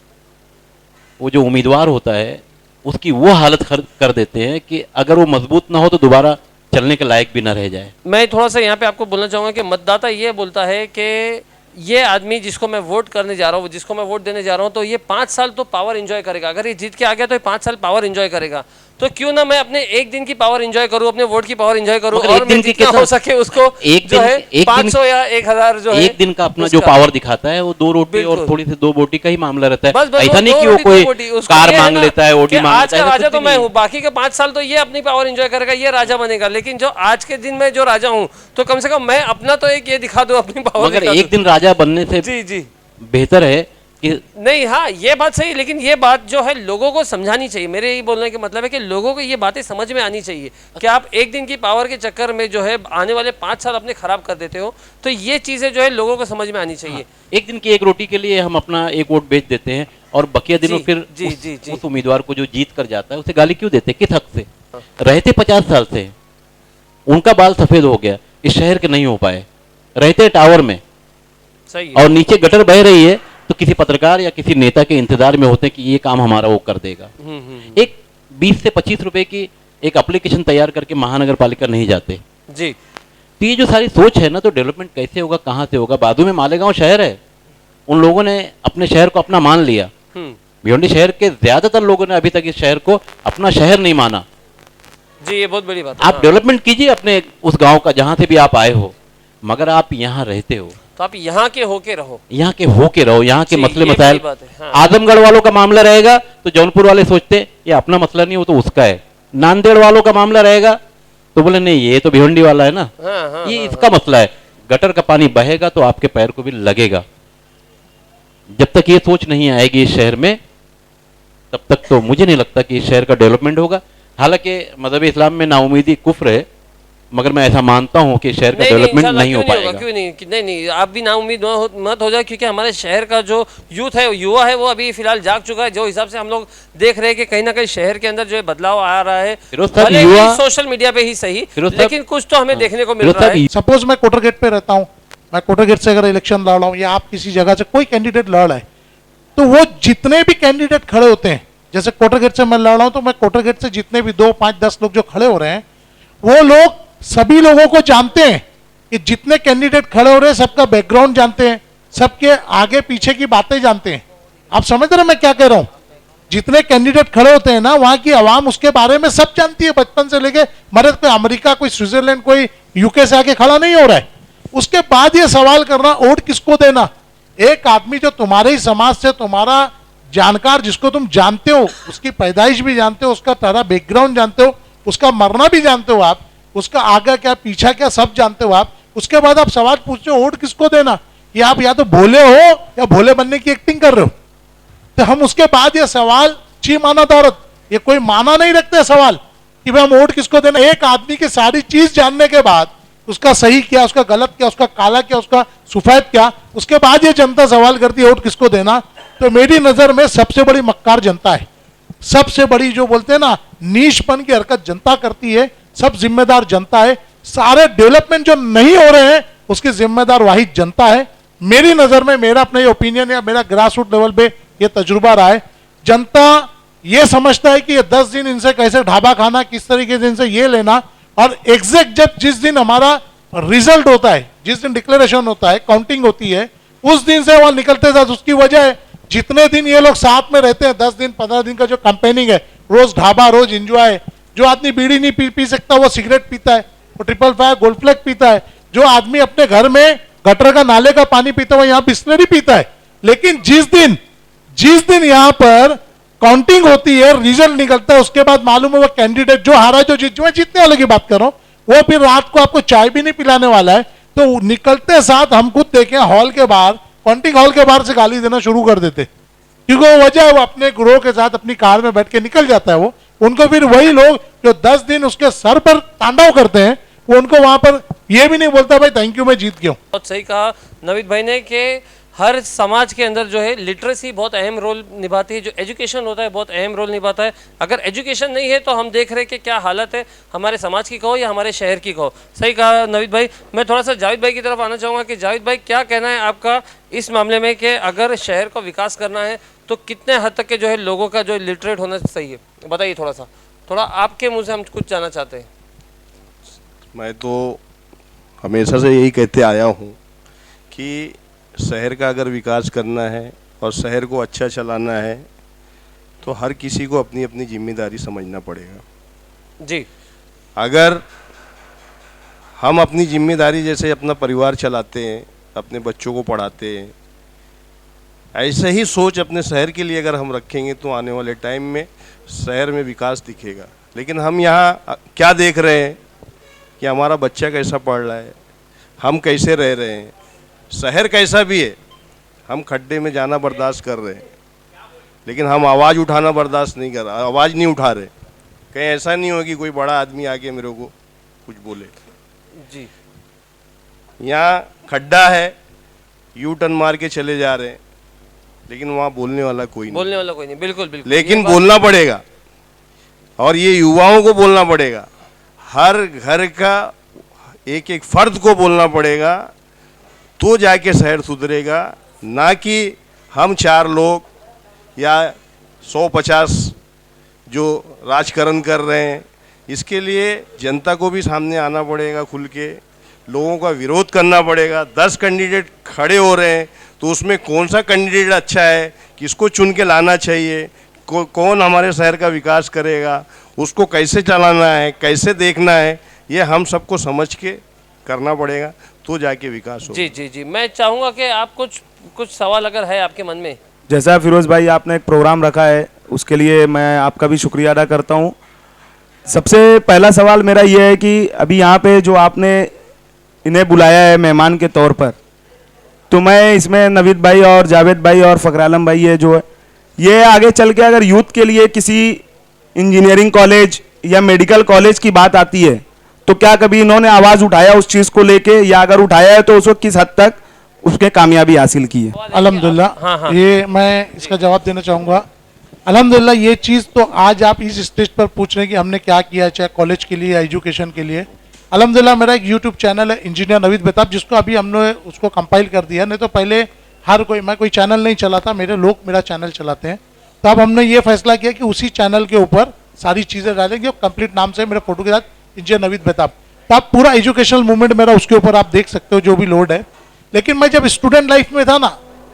वो जो उम्मीदवार होता है, उसकी वो हालत कर देते हैं कि अगर वो मजबूत ना हो तो दोबारा चलने के लायक भी ना रह जाए। मैं थोड़ा सा यहाँ पे आपको बोलना चाहूँगा कि मतदाता ये बोलता है कि ये आदमी जिसको मैं वोट करने जा रहा हूँ, जिसको मैं वोट देने जा रहा हूँ, तो ये 5 साल तो पावर एंजॉय करेगा। अगर ये जीत के आ गया तो ये 5 साल पावर एंजॉय करेगा, तो क्यों ना मैं अपने एक दिन की पावर एंजॉय करूँ, अपने वोट की पावर एंजॉय करूँ, और मैं जितना हो सके उसको एक जो है 500 या 1000 जो है एक दिन का अपना जो पावर दिखाता है, वो 2 रोटी और थोड़ी सी 2 बोटी का ही मामला रहता है। ऐसा नहीं कि वो कोई कार मांग लेता है, ओटी मांग लेता है। आज का राजा तो मैं हूँ, बाकी के 5 साल तो ये अपनी पावर एंजॉय करेगा, ये राजा बनेगा। लेकिन जो आज के दिन में जो राजा हूँ, तो कम से कम मैं अपना तो एक ये दिखा दूं अपनी पावर। मगर एक दिन राजा बनने से जी बेहतर है कि नहीं। हाँ, ये बात सही, लेकिन ये बात जो है लोगों को समझानी चाहिए। मेरे ये बोलने का मतलब है कि लोगों को ये बातें समझ में आनी चाहिए कि आप एक दिन की पावर के चक्कर में जो है आने वाले 5 साल अपने खराब कर देते हो। तो ये चीजें जो है लोगों को समझ में आनी चाहिए। हाँ, एक दिन की एक रोटी के लिए हम अपना एक वोट बेच देते हैं, और बकिया दिनों फिर उस उम्मीदवार को जो जीत कर जाता है उसे गाली क्यों देते? किस हक से? रहते 50 साल से, उनका बाल सफेद हो गया, इस शहर के नहीं हो पाए। रहते टावर में, सही, और नीचे गटर बह रही है, तो किसी पत्रकार या किसी नेता के इंतजार में होते हैं कि ये काम हमारा वो कर देगा। एक 20 से 25 रुपए की एक एप्लीकेशन तैयार करके महानगर पालिका नहीं जाते जी। तो ये जो सारी सोच है ना, तो डेवलपमेंट कैसे होगा, कहाँ से होगा। बाजू में मालेगांव शहर है, उन लोगों ने अपने शहर को अपना मान लिया। भिवंडी शहर के ज्यादातर लोगों ने अभी तक इस शहर को अपना शहर नहीं माना। जी, ये बहुत बड़ी बात है। आप डेवलपमेंट कीजिए अपने उस गांव का जहां से भी आप आए हो, मगर आप यहाँ रहते हो तो आप यहाँ के होके रहो, यहाँ के होके रहो, यहाँ के जी, मसले ये मसाइल। बड़ी बात है, हाँ। आजमगढ़ वालों का मामला रहेगा तो जौनपुर वाले सोचते ये अपना मसला नहीं, वो तो उसका है। नांदेड़ वालों का मामला रहेगा तो बोले नहीं ये तो भिवंडी वाला है ना, ये इसका मसला है। गटर का पानी बहेगा तो आपके पैर को भी लगेगा। जब तक ये सोच नहीं आएगी इस शहर में, तब तक तो मुझे नहीं लगता कि इस शहर का डेवलपमेंट होगा। हालांकि मजहब इस्लाम में नाउमीदी कुफ्र है, मगर मैं ऐसा मानता हूं कि शहर का डेवलपमेंट इंशाल्लाह नहीं हो क्यों पाएगा। क्यों नहीं, नहीं आप भी ना उम्मीद मत हो जाए, क्योंकि हमारे शहर का जो यूथ है, युवा है, वो अभी फिलहाल जाग चुका है। जो हिसाब से हम लोग देख रहे हैं कि कहीं ना कहीं शहर के अंदर जो है बदलाव आ रहा है, फिरोज साहब, भले ही युवा- सोशल मीडिया पे ही सही, फिरोज साहब- लेकिन कुछ तो हमें देखने को मिल फिरोज रहा साहब, है। सपोज मैं कोटर गेट पे रहता हूँ, मैं कोटर गेट से अगर इलेक्शन लड़ रहा हूँ या आप किसी जगह से कोई कैंडिडेट लड़ रहा है, तो वो जितने भी कैंडिडेट खड़े होते हैं, जैसे कोटर गेट से मैं लड़ रहा हूँ, तो मैं कोटर गेट से जितने भी 2, 5, 10 लोग जो खड़े हो रहे हैं, वो लोग सभी लोगों को जानते हैं कि जितने कैंडिडेट खड़े हो रहे हैं सबका बैकग्राउंड जानते हैं, सबके आगे पीछे की बातें जानते हैं। आप समझ रहे हैं मैं क्या कह रहा हूं? जितने कैंडिडेट खड़े होते हैं ना, वहां की आवाम उसके बारे में सब जानती है, बचपन से लेके मरे। कोई अमेरिका, कोई स्विट्जरलैंड, कोई यूके से आके खड़ा नहीं हो रहा है। उसके बाद ये सवाल करना वोट किसको देना। एक आदमी जो तुम्हारे ही समाज से, तुम्हारा जानकार, जिसको तुम जानते हो, उसकी पैदाइश भी जानते हो, उसका सारा बैकग्राउंड जानते हो, उसका मरना भी जानते हो आप, उसका आगे क्या पीछा क्या सब जानते हो आप, उसके बाद आप सवाल पूछते हो वोट किसको देना। ये आप या तो भोले हो या भोले बनने की एक्टिंग कर रहे हो। तो हम उसके बाद ये सवाल ची माना दौरत, ये कोई माना नहीं रखते सवाल कि भाई हम वोट किसको देना। एक आदमी की सारी चीज जानने के बाद, उसका सही क्या, उसका गलत क्या, उसका काला क्या, उसका सफेद क्या, उसके बाद ये जनता सवाल करती है वोट किसको देना। तो मेरी नजर में सबसे बड़ी मक्कार जनता है। सबसे बड़ी जो बोलते हैं ना नीचपन की हरकत जनता करती है, सब जिम्मेदार जनता है। सारे डेवलपमेंट जो नहीं हो रहे हैं उसकी जिम्मेदार वाहिद जनता है। मेरी नजर में, मेरा अपना ये ओपिनियन या मेरा ग्रास रूट लेवल पे ये तजुर्बा रहा है। जनता ये समझता है कि ये 10 दिन इनसे कैसे ढाबा खाना, किस तरीके से इनसे ये लेना, और एग्जैक्ट जब जिस दिन हमारा रिजल्ट होता है, जिस दिन डिक्लेरेशन होता है, काउंटिंग होती है, उस दिन से वहां निकलते साथ उसकी वजह है जितने दिन ये लोग साथ में रहते हैं, 10 दिन 15 दिन का जो कैंपेनिंग है, रोज ढाबा, रोज एंजॉय। जो आदमी बीड़ी नहीं पी सकता वो सिगरेट पीता है, वो 555 गोल्ड फ्लैग पीता है। जो आदमी अपने घर में गटर का नाले का पानी पीता है वो यहाँ बिस्लरी पीता है। लेकिन जिस दिन यहाँ पर काउंटिंग होती है, रिजल्ट निकलता है, उसके बाद मालूम है वो कैंडिडेट जो हारा, जो जीतने वाले की बात कर रहा हूं, वो फिर रात को आपको चाय भी नहीं पिलाने वाला है। तो निकलते साथ हम खुद देखें हॉल के बाहर, काउंटिंग हॉल के बाहर से गाली देना शुरू कर देते, क्योंकि वो वजह है वो अपने ग्रोह के साथ अपनी कार में बैठ के निकल जाता है। वो उनको फिर वही लोग जो 10 दिन उसके सर पर तांडव करते हैं, वो उनको वहां पर ये भी नहीं बोलता भाई थैंक यू मैं जीत गया हूं। बहुत सही कहा नवीद भाई ने कि हर समाज के अंदर जो है लिटरेसी बहुत अहम रोल निभाती है, जो एजुकेशन होता है बहुत अहम रोल निभाता है। अगर एजुकेशन नहीं है तो हम देख रहे हैं कि क्या हालत है हमारे समाज की कहो या हमारे शहर की कहो। सही कहा नवीद भाई। मैं थोड़ा सा जावेद भाई की तरफ आना चाहूँगा कि जावेद भाई क्या कहना है आपका इस मामले में कि अगर शहर को विकास करना है तो कितने हद तक के जो है लोगों का जो लिटरेट होना सही है, बताइए थोड़ा आपके मुँह से हम कुछ जानना चाहते हैं। मैं तो हमेशा से यही कहते आया हूँ कि शहर का अगर विकास करना है और शहर को अच्छा चलाना है तो हर किसी को अपनी अपनी जिम्मेदारी समझना पड़ेगा जी। अगर हम अपनी जिम्मेदारी जैसे अपना परिवार चलाते हैं, अपने बच्चों को पढ़ाते हैं, ऐसे ही सोच अपने शहर के लिए अगर हम रखेंगे तो आने वाले टाइम में शहर में विकास दिखेगा। लेकिन हम यहाँ क्या देख रहे हैं कि हमारा बच्चा कैसा पढ़ रहा है, हम कैसे रह रहे हैं, शहर कैसा भी है, हम खड्डे में जाना बर्दाश्त कर रहे हैं, लेकिन हम आवाज़ उठाना बर्दाश्त नहीं कर रहे, आवाज़ नहीं उठा रहे। कहीं ऐसा नहीं हो कि कोई बड़ा आदमी आके मेरे को कुछ बोले। जी। यहाँ खड्डा है, यू टर्न मार के चले जा रहे हैं, लेकिन वहाँ बोलने वाला कोई नहीं। बिल्कुल बिल्कुल। लेकिन बोलना पड़ेगा, और ये युवाओं को बोलना पड़ेगा, हर घर का एक एक फर्द को बोलना पड़ेगा, तो जाके शहर सुधरेगा। ना कि हम 4 लोग या 150 जो राजकरण कर रहे हैं, इसके लिए जनता को भी सामने आना पड़ेगा, खुल के लोगों का विरोध करना पड़ेगा। 10 कैंडिडेट खड़े हो रहे हैं तो उसमें कौन सा कैंडिडेट अच्छा है, किसको चुन के लाना चाहिए, कौन हमारे शहर का विकास करेगा, उसको कैसे चलाना है, कैसे देखना है, ये हम सबको समझ के करना पड़ेगा, तो जाके विकास हो। जी जी जी, मैं चाहूँगा कि आप कुछ सवाल अगर है आपके मन में। जैसा फिरोज भाई आपने एक प्रोग्राम रखा है उसके लिए मैं आपका भी शुक्रिया अदा करता हूँ। सबसे पहला सवाल मेरा ये है कि अभी यहाँ पे जो आपने इन्हें बुलाया है मेहमान के तौर पर, तो मैं इसमें नवीद भाई और जावेद भाई और फ़खर आलम भाई ये जो है, ये आगे चल के अगर यूथ के लिए किसी इंजीनियरिंग कॉलेज या मेडिकल कॉलेज की बात आती है तो क्या कभी इन्होंने आवाज़ उठाया उस चीज़ को लेके, या अगर उठाया है तो उसको किस हद तक उसके कामयाबी हासिल की है? अल्हम्दुलिल्लाह, हाँ। ये मैं इसका जवाब देना चाहूँगा। अल्हम्दुलिल्लाह ये चीज़ तो आज आप इस स्टेज पर पूछ रहे हैं कि हमने क्या किया, चाहे कॉलेज के लिए या एजुकेशन के लिए। अल्हम्दुलिल्लाह मेरा एक यूट्यूब चैनल है इंजीनियर नवीद बेताब, जिसको अभी हमने उसको कंपाइल कर दिया। नहीं तो पहले मैं कोई चैनल नहीं चलाता, मेरे लोग मेरा चैनल चलाते हैं। तो अब हमने ये फैसला किया कि उसी चैनल के ऊपर सारी चीज़ें डालेंगे और कंप्लीट नाम से मेरे फोटो के साथ इंजीनियर नवीद बेताब। तो आप पूरा एजुकेशनल मूवमेंट मेरा उसके ऊपर आप देख सकते हो, जो भी लोड है। लेकिन मैं जब स्टूडेंट लाइफ में था ना,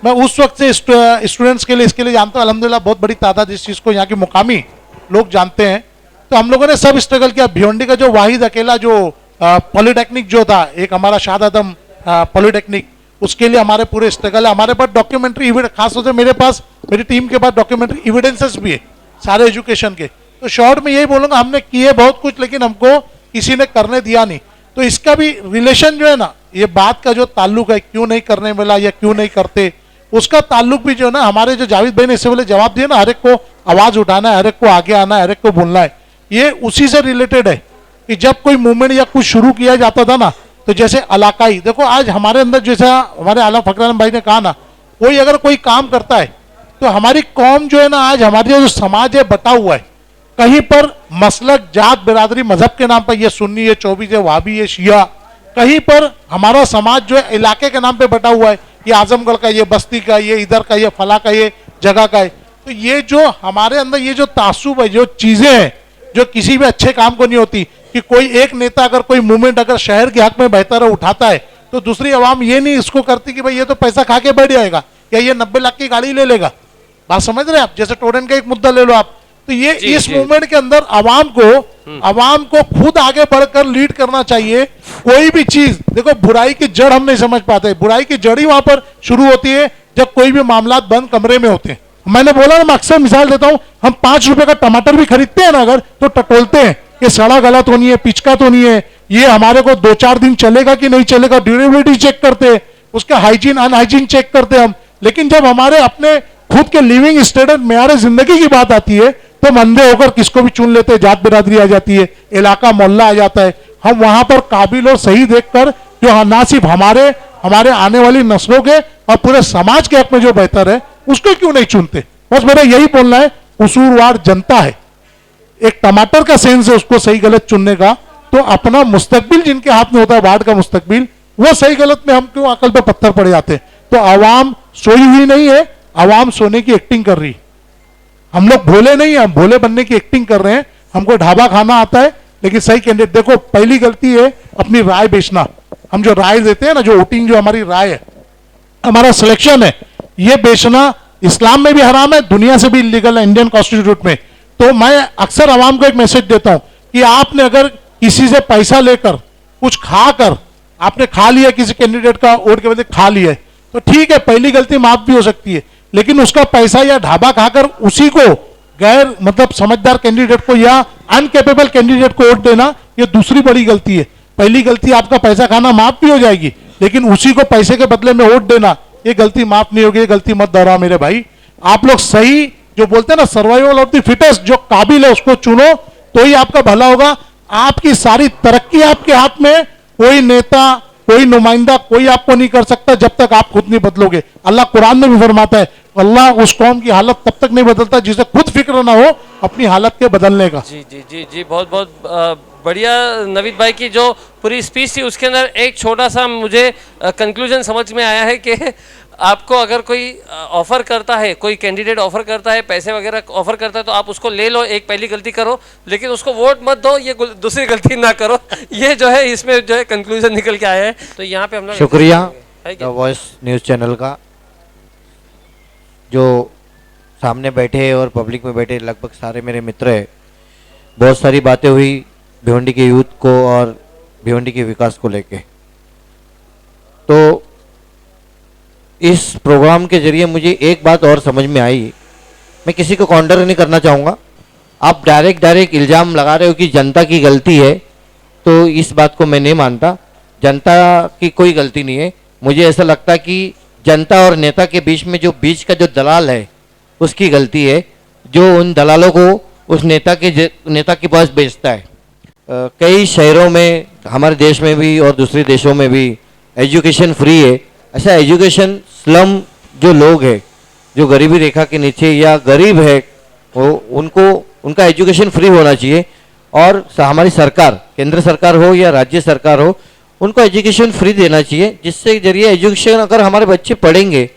मैं उस वक्त से स्टूडेंट्स के लिए इसके लिए जानता हूँ। अल्हम्दुलिल्लाह बहुत बड़ी तादाद इस चीज़ को यहाँ के मुकामी लोग जानते हैं। तो हम लोगों ने सब स्ट्रगल किया। भिवंडी का जो वाहिद अकेला जो पॉलिटेक्निक जो था, एक हमारा शाद आदम पॉलिटेक्निक, उसके लिए हमारे पूरे स्ट्रगल है। हमारे पास डॉक्यूमेंट्री खासतौर से मेरे पास, मेरी टीम के पास डॉक्यूमेंट्री एविडेंसेस भी है सारे एजुकेशन के। तो शॉर्ट में यही बोलूँगा, हमने किए बहुत कुछ लेकिन हमको किसी ने करने दिया नहीं। तो इसका भी रिलेशन जो है ना, ये बात का जो ताल्लुक है, क्यों नहीं करने मिला या क्यों नहीं करते, उसका ताल्लुक भी जो है ना, हमारे जो जावेद भाई ने इससे पहले जवाब दिया ना, हर एक को आवाज़ उठाना है, हर एक को आगे आना है, हर एक को बोलना है, ये उसी से रिलेटेड है। कि जब कोई मूवमेंट या कुछ शुरू किया जाता था ना, तो जैसे इलाकाई, देखो आज हमारे अंदर जैसा हमारे आलम फ़खर आलम भाई ने कहा ना, कोई अगर कोई काम करता है तो हमारी कौम जो है ना, आज हमारी जो समाज है बटा हुआ है। कहीं पर मसलक, जात, बिरादरी, मजहब के नाम पर ये सुन्नी, ये चौबीस, ये वहाबी, ये शिया। कहीं पर हमारा समाज जो है इलाके के नाम पे बटा हुआ है, ये आजमगढ़ का, ये बस्ती का, ये इधर का, ये फला का, ये जगह का है। तो ये जो हमारे अंदर ये जो तासुब है, जो चीज़ें हैं जो किसी भी अच्छे काम को नहीं होती, कि कोई एक नेता अगर कोई मूवमेंट अगर शहर के हक में बेहतर उठाता है तो दूसरी आवाम ये नहीं इसको करती कि भाई ये तो पैसा खा के बैठ जाएगा या ये 90 लाख की गाड़ी ले लेगा। बात समझ रहे हैं आप? जैसे टोरेंट का एक मुद्दा ले लो आप, तो ये इस मूवमेंट के अंदर आवाम को खुद आगे बढ़कर लीड करना चाहिए। कोई भी चीज देखो, बुराई की जड़ हम नहीं समझ पाते, बुराई की जड़ ही वहां पर शुरू होती है जब कोई भी मामला बंद कमरे में होते हैं। मैंने बोला ना, मैं अक्सर मिसाल देता हूं, हम 5 रुपए का टमाटर भी खरीदते हैं ना अगर, तो टटोलते हैं कि सड़ा गला तो नहीं है, पिचका तो नहीं है, ये हमारे को 2-4 दिन चलेगा कि नहीं चलेगा, ड्यूरेबिलिटी चेक करते हैं, उसका हाइजीन अनहाइजीन चेक करते हैं हम। लेकिन जब हमारे अपने खुद के लिविंग स्टैंडर्ड मेयार जिंदगी की बात आती है तो हम अंधे होकर किसको भी चुन लेते हैं, जात बिरादरी आ जाती है, इलाका मोहल्ला आ जाता है। हम वहां पर काबिल और सही देखकर जो ना सिर्फ हमारे आने वाली नस्लों के और पूरे समाज के हक में जो बेहतर है उसको क्यों नहीं चुनते। बस मेरा यही बोलना है, कसूरवार जनता है, एक टमाटर का सेंस है उसको सही गलत चुनने का। तो अपना मुस्तकबिल जिनके हाथ में होता है, वार्ड का मुस्तकबिल, वो सही गलत में हम क्यों अकल पे पत्थर पड़ जाते हैं। तो आवाम सोई हुई नहीं है, आवाम सोने की एक्टिंग कर रही है। हम लोग भोले नहीं है, हम भोले बनने की एक्टिंग कर रहे हैं। हमको ढाबा खाना आता है लेकिन सही कैंडिडेट, देखो पहली गलती है अपनी राय बेचना। हम जो राय देते हैं ना, जो वोटिंग, जो हमारी राय है, हमारा सिलेक्शन है, ये बेचना इस्लाम में भी हराम है, दुनिया से भी इलीगल है, इंडियन कॉन्स्टिट्यूट में। तो मैं अक्सर आवाम को एक मैसेज देता हूं कि आपने अगर किसी से पैसा लेकर कुछ खाकर आपने खा लिया, किसी कैंडिडेट का वोट के बदले खा लिया है, तो ठीक है, पहली गलती माफ भी हो सकती है। लेकिन उसका पैसा या ढाबा खाकर उसी को गैर मतलब समझदार कैंडिडेट को या अनकेपेबल कैंडिडेट को वोट देना, ये दूसरी बड़ी गलती है। पहली गलती आपका पैसा खाना माफ भी हो जाएगी, लेकिन उसी को पैसे के बदले में वोट देना, ये गलती माफ नहीं होगी। ये गलती मत दोहराओ मेरे भाई। आप लोग सही जो बोलते हैं ना, सर्वाइवल ऑफ द फिटेस्ट, जो काबिल है उसको चुनो तो ही आपका भला होगा। आपकी सारी तरक्की आपके हाथ में, कोई नेता, कोई नुमाइंदा, कोई आपको नहीं कर सकता जब तक आप खुद नहीं बदलोगे। अल्लाह कुरान में भी फरमाता है, अल्लाह उस कौम की हालत तब तक नहीं बदलता जिसे खुद फिक्र ना हो अपनी हालत के बदलने का। जी जी जी जी, बहुत बहुत बढ़िया नवीद भाई की जो पूरी स्पीच थी उसके अंदर एक छोटा सा मुझे कंक्लूजन समझ में आया है कि आपको अगर कोई ऑफर करता है, कोई कैंडिडेट ऑफर करता है, पैसे वगैरह ऑफर करता है, तो आप उसको ले लो, एक पहली गलती करो, लेकिन उसको वोट मत दो, ये दूसरी गलती ना करो। ये जो है इसमें जो है कंक्लूजन निकल के आया है। तो यहाँ पे हम लोग शुक्रिया है द क्या? वॉइस न्यूज़ चैनल का, जो सामने बैठे हैं और पब्लिक में बैठे लगभग सारे मेरे मित्र हैं। बहुत सारी बातें हुई भिवंडी के यूथ को और भिवंडी के विकास को लेके। तो इस प्रोग्राम के जरिए मुझे एक बात और समझ में आई, मैं किसी को काउंटर नहीं करना चाहूँगा। आप डायरेक्ट इल्ज़ाम लगा रहे हो कि जनता की गलती है, तो इस बात को मैं नहीं मानता। जनता की कोई गलती नहीं है। मुझे ऐसा लगता है कि जनता और नेता के बीच का जो दलाल है उसकी गलती है, जो उन दलालों को उस नेता के पास बेचता है। कई शहरों में, हमारे देश में भी और दूसरे देशों में भी एजुकेशन फ्री है। ऐसा एजुकेशन स्लम जो लोग हैं, जो गरीबी रेखा के नीचे या गरीब है, वो उनका एजुकेशन फ्री होना चाहिए। और हमारी सरकार, केंद्र सरकार हो या राज्य सरकार हो, उनको एजुकेशन फ्री देना चाहिए, जिससे जरिए एजुकेशन अगर हमारे बच्चे पढ़ेंगे,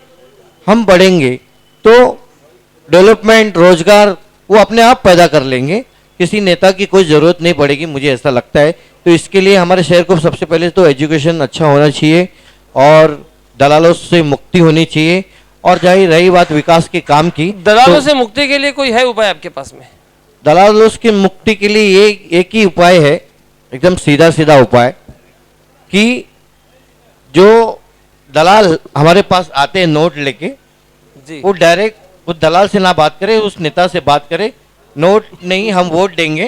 हम पढ़ेंगे, तो डेवलपमेंट, रोजगार वो अपने आप पैदा कर लेंगे। किसी नेता की कोई ज़रूरत नहीं पड़ेगी, मुझे ऐसा लगता है। तो इसके लिए हमारे शहर को सबसे पहले तो एजुकेशन अच्छा होना चाहिए और दलालों से मुक्ति होनी चाहिए। और जहाँ रही बात विकास के काम की, दलालों से मुक्ति के लिए कोई है उपाय आपके पास में? दलालों की मुक्ति के लिए एक ही उपाय है, एकदम सीधा उपाय, कि जो दलाल हमारे पास आते हैं नोट लेके, जी, वो डायरेक्ट उस दलाल से ना बात करे, उस नेता से बात करे। नोट नहीं, हम वोट देंगे,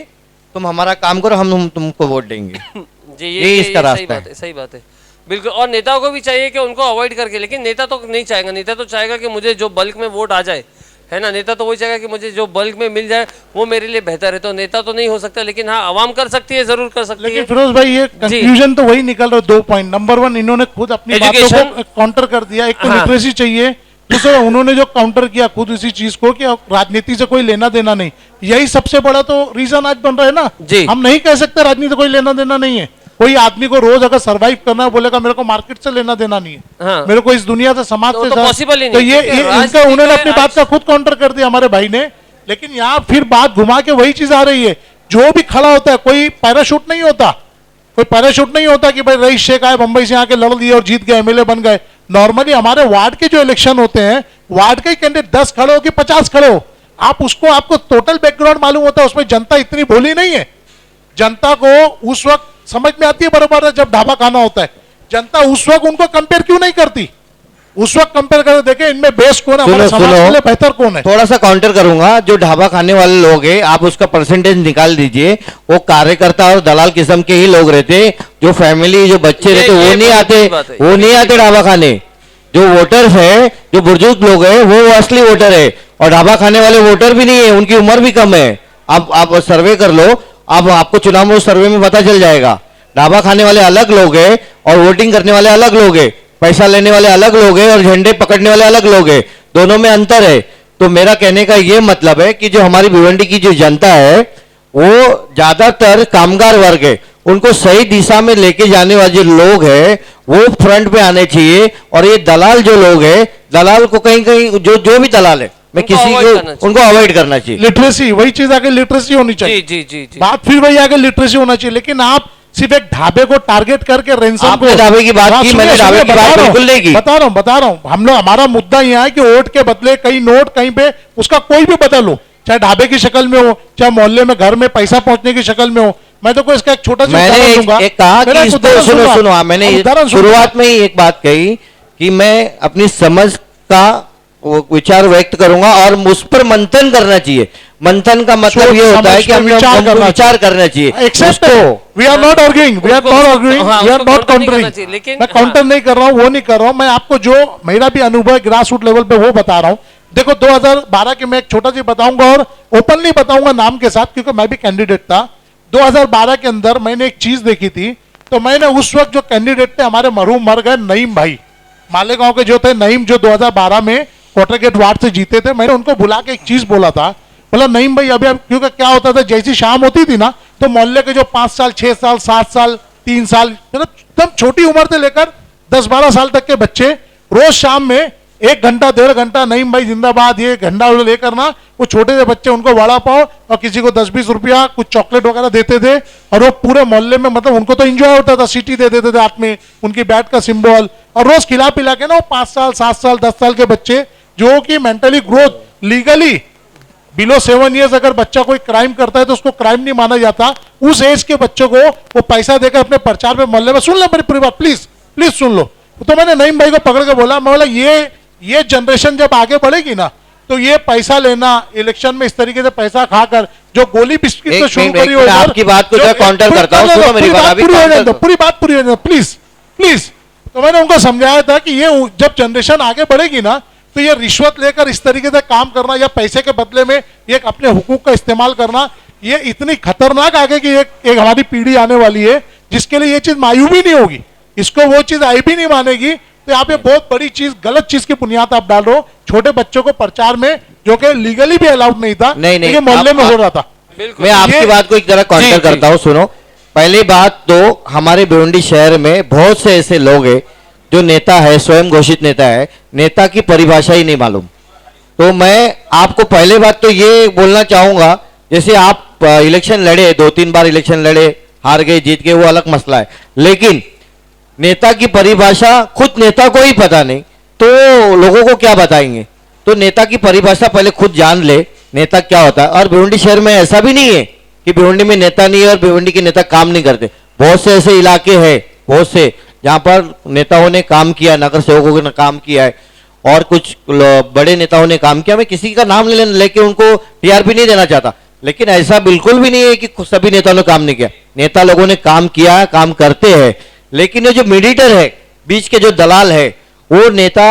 तुम हमारा काम करो, हम तुमको वोट देंगे। जी, ये इसका सही रास्ता बात है, सही बात है, बिल्कुल। और नेताओं को भी चाहिए कि उनको अवॉइड करके, लेकिन नेता तो नहीं चाहेगा। नेता तो चाहेगा कि मुझे जो बल्क में वोट आ जाए, है ना। नेता तो वही चाहेगा कि मुझे जो बल्क में मिल जाए वो मेरे लिए बेहतर है। तो नेता तो नहीं हो सकता, लेकिन हाँ आवाम कर सकती है, जरूर कर सकती लेकिन है। फिरोज भाई ये कंक्लूजन तो वही निकल रहा है, 2 पॉइंट। नंबर 1, इन्होंने खुद अपनी बातों Education। को काउंटर कर दिया। एक तो हाँ। लिटरेसी चाहिए, दूसरा उन्होंने जो काउंटर किया खुद इसी चीज को कि राजनीति से कोई लेना देना नहीं। यही सबसे बड़ा तो रीजन आज बन रहा है ना। जी। हम नहीं कह सकते राजनीति से कोई लेना देना नहीं है। कोई आदमी को रोज अगर सरवाइव करना है, बोलेगा मेरे को मार्केट से लेना देना नहीं है, हाँ। मेरे को इस दुनिया से, समाज तो से, possible ही तो नहीं, ये क्योंकि इनका राजनीति उन्होंने का अपनी बात का खुद काउंटर कर दिया हमारे भाई ने। लेकिन यहाँ फिर बात घुमा के वही चीज आ रही है, जो भी खड़ा होता है कोई पैराशूट नहीं होता, कोई पैराशूट नहीं होता कि भाई रईस शेख आए बंबई से आके लड़ लिए और जीत गए, एमएलए बन गए। नॉर्मली हमारे वार्ड के जो इलेक्शन होते हैं, वार्ड के कैंडिडेट 10 खड़े हो कि 50 खड़े हो, आपको टोटल बैकग्राउंड मालूम होता है। उसमें जनता इतनी भोली नहीं है। जनता को उस वक्त समझ में आती है बराबर जब ढाबा खाना होता है। जनता उस वक्त उनको कंपेयर क्यों नहीं करती? उस वक्त कंपेयर कर देखे इनमें बेस्ट कौन है, हमारे समाज के लिए बेहतर कौन है। थोड़ा सा काउंटर करूंगा, जो ढाबा खाने वाले लोग हैं, आप उसका परसेंटेज निकाल दीजिए। वो कार्यकर्ता और दलाल किस्म के ही लोग रहते, जो फैमिली, जो बच्चे रहते, वो नहीं आते ढाबा खाने। जो वोटर्स है, जो बुजुर्ग लोग हैं, वो असली वोटर है। और ढाबा खाने वाले वोटर भी नहीं है, उनकी उम्र भी कम है। आप सर्वे कर लो, आपको चुनाव सर्वे में पता चल जाएगा। ढाबा खाने वाले अलग लोग हैं और वोटिंग करने वाले अलग लोग हैं। पैसा लेने वाले अलग लोग हैं और झंडे पकड़ने वाले अलग लोग हैं। दोनों में अंतर है। तो मेरा कहने का ये मतलब है कि जो हमारी भिवंडी की जो जनता है, वो ज्यादातर कामगार वर्ग है। उनको सही दिशा में लेके जाने वाले जो लोग हैं, वो फ्रंट पे आने चाहिए। और ये दलाल जो लोग हैं, दलाल को कहीं जो भी दलाल है, मैं किसी को उनको अवॉइड करना चाहिए। लिटरेसी, वही चीज आगे लिटरेसी होनी चाहिए। जी, जी, जी। बात फिर वही आगे लिटरेसी होना चाहिए। लेकिन आप सिर्फ एक ढाबे को टारगेट करके रेंसम को, ढाबे की बात की, मैंने ढाबे की बात बिल्कुल नहीं की। बता रहा हूं हम लोग, हमारा मुद्दा यह है कि वोट के बदले कहीं नोट, कहीं पे उसका कोई भी बदल हो, चाहे ढाबे की शक्ल में हो, चाहे मोहल्ले में घर में पैसा पहुंचने की शक्ल में हो। मैं तो कोई इसका एक छोटा सा मैंने एक कहा कि इसको सुनो, मैंने शुरुआत में ही एक बात कही कि मैं अपनी समझ का विचार व्यक्त करूंगा और उस पर मंथन करना चाहिए। मंथन का मतलब ये होता है कि हमको विचार करना चाहिए। We are not arguing, we are not arguing, we are not countering. मैं काउंटर नहीं कर रहा हूं, वो नहीं कर रहा हूं। मैं आपको जो मेरा भी अनुभव है ग्रास रूट लेवल पे वो बता रहा हूं। देखो 2012 के मैं एक छोटा सी बताऊंगा और ओपन नहीं बताऊंगा नाम के साथ, क्योंकि मैं भी कैंडिडेट था। 2012 के अंदर मैंने एक चीज देखी थी। तो मैंने उस वक्त जो कैंडिडेट थे, हमारे मरहूम मर गए नईम भाई, मालेगांव के जो थे नईम, जो 2012 में क्वार्टर गेट वार्ड से जीते थे। मैंने उनको बुला के एक चीज बोला था, बोला नईम भाई अभी, क्योंकि क्या होता था, जैसी शाम होती थी ना, तो मोहल्ले के जो 5 साल 6 साल 7 साल 3 साल, मतलब एकदम छोटी उम्र से लेकर 10-12 साल तक के बच्चे रोज शाम में 1 घंटा 1.5 घंटा नईम भाई जिंदाबाद ये घंटा लेकर ना वो छोटे से बच्चे उनको वड़ा पाव और किसी को 10-20 रुपया कुछ चॉकलेट वगैरह देते थे और वो पूरे मोहल्ले में मतलब उनको तो एंजॉय होता था, सीटी दे देते थे हाथ में उनकी बैट का सिंबल और रोज खिला पिला के ना वो 5 साल 7 साल 10 साल के बच्चे जो कि mentally growth legally below 7 years अगर बच्चा कोई क्राइम करता है तो उसको क्राइम नहीं माना जाता, उस एज के बच्चों को वो पैसा देकर अपने प्रचार में मोहल्ले में सुन लो मेरी पूरी बात प्लीज प्लीज सुन लो। तो मैंने नईम भाई को पकड़ के बोला, मैं बोला ये जनरेशन जब आगे बढ़ेगी ना तो ये पैसा लेना इलेक्शन में इस तरीके से पैसा खाकर जो गोली बिस्किट से शुरू करी हो आपकी बात को जो काउंटर करता हूं, सुनो मेरी बात अभी पूरी बात पूरी हो जाए प्लीज प्लीज। तो मैंने उनको समझाया था कि ये जब जनरेशन आगे बढ़ेगी ना तो ये रिश्वत लेकर इस तरीके से काम करना या पैसे के बदले में ये अपने हुकूक का इस्तेमाल करना ये इतनी खतरनाक आगे की एक हमारी पीढ़ी आने वाली है जिसके लिए ये चीज मायूब ही नहीं होगी, इसको वो चीज आई भी नहीं मानेगी। तो यहाँ पे बहुत बड़ी चीज गलत चीज की बुनियाद आप डाल रहे हो छोटे बच्चों को प्रचार में जो कि लीगली भी अलाउड नहीं था, नहीं मोहल्ले में हो रहा था। मैं आपकी बात को एक तरह काउंटर करता हूँ, सुनो। पहली बात तो हमारे भिवंडी शहर में बहुत से ऐसे लोग हैं जो नेता है, स्वयं घोषित नेता है, नेता की परिभाषा ही नहीं मालूम। तो मैं आपको पहले बात तो ये बोलना चाहूंगा, जैसे आप इलेक्शन लड़े, 2-3 बार इलेक्शन लड़े, हार गए जीत गए वो अलग मसला है, लेकिन नेता की परिभाषा खुद नेता को ही पता नहीं तो लोगों को क्या बताएंगे। तो नेता की परिभाषा पहले खुद जान ले, नेता क्या होता है। और भिवंडी शहर में ऐसा भी नहीं है कि भिवंडी में नेता नहीं है और भिवंडी के नेता काम नहीं करते। बहुत से ऐसे इलाके हैं, बहुत से जहां पर नेताओं ने काम किया, नगर सेवकों ने काम किया है और कुछ बड़े नेताओं ने काम किया। मैं किसी का नाम लेके उनको टीआरपी नहीं देना चाहता, लेकिन ऐसा बिल्कुल भी नहीं है कि सभी नेताओं ने काम नहीं किया। नेता लोगों ने काम किया, काम करते हैं, लेकिन ये जो मीडिएटर है, बीच के जो दलाल है, वो नेता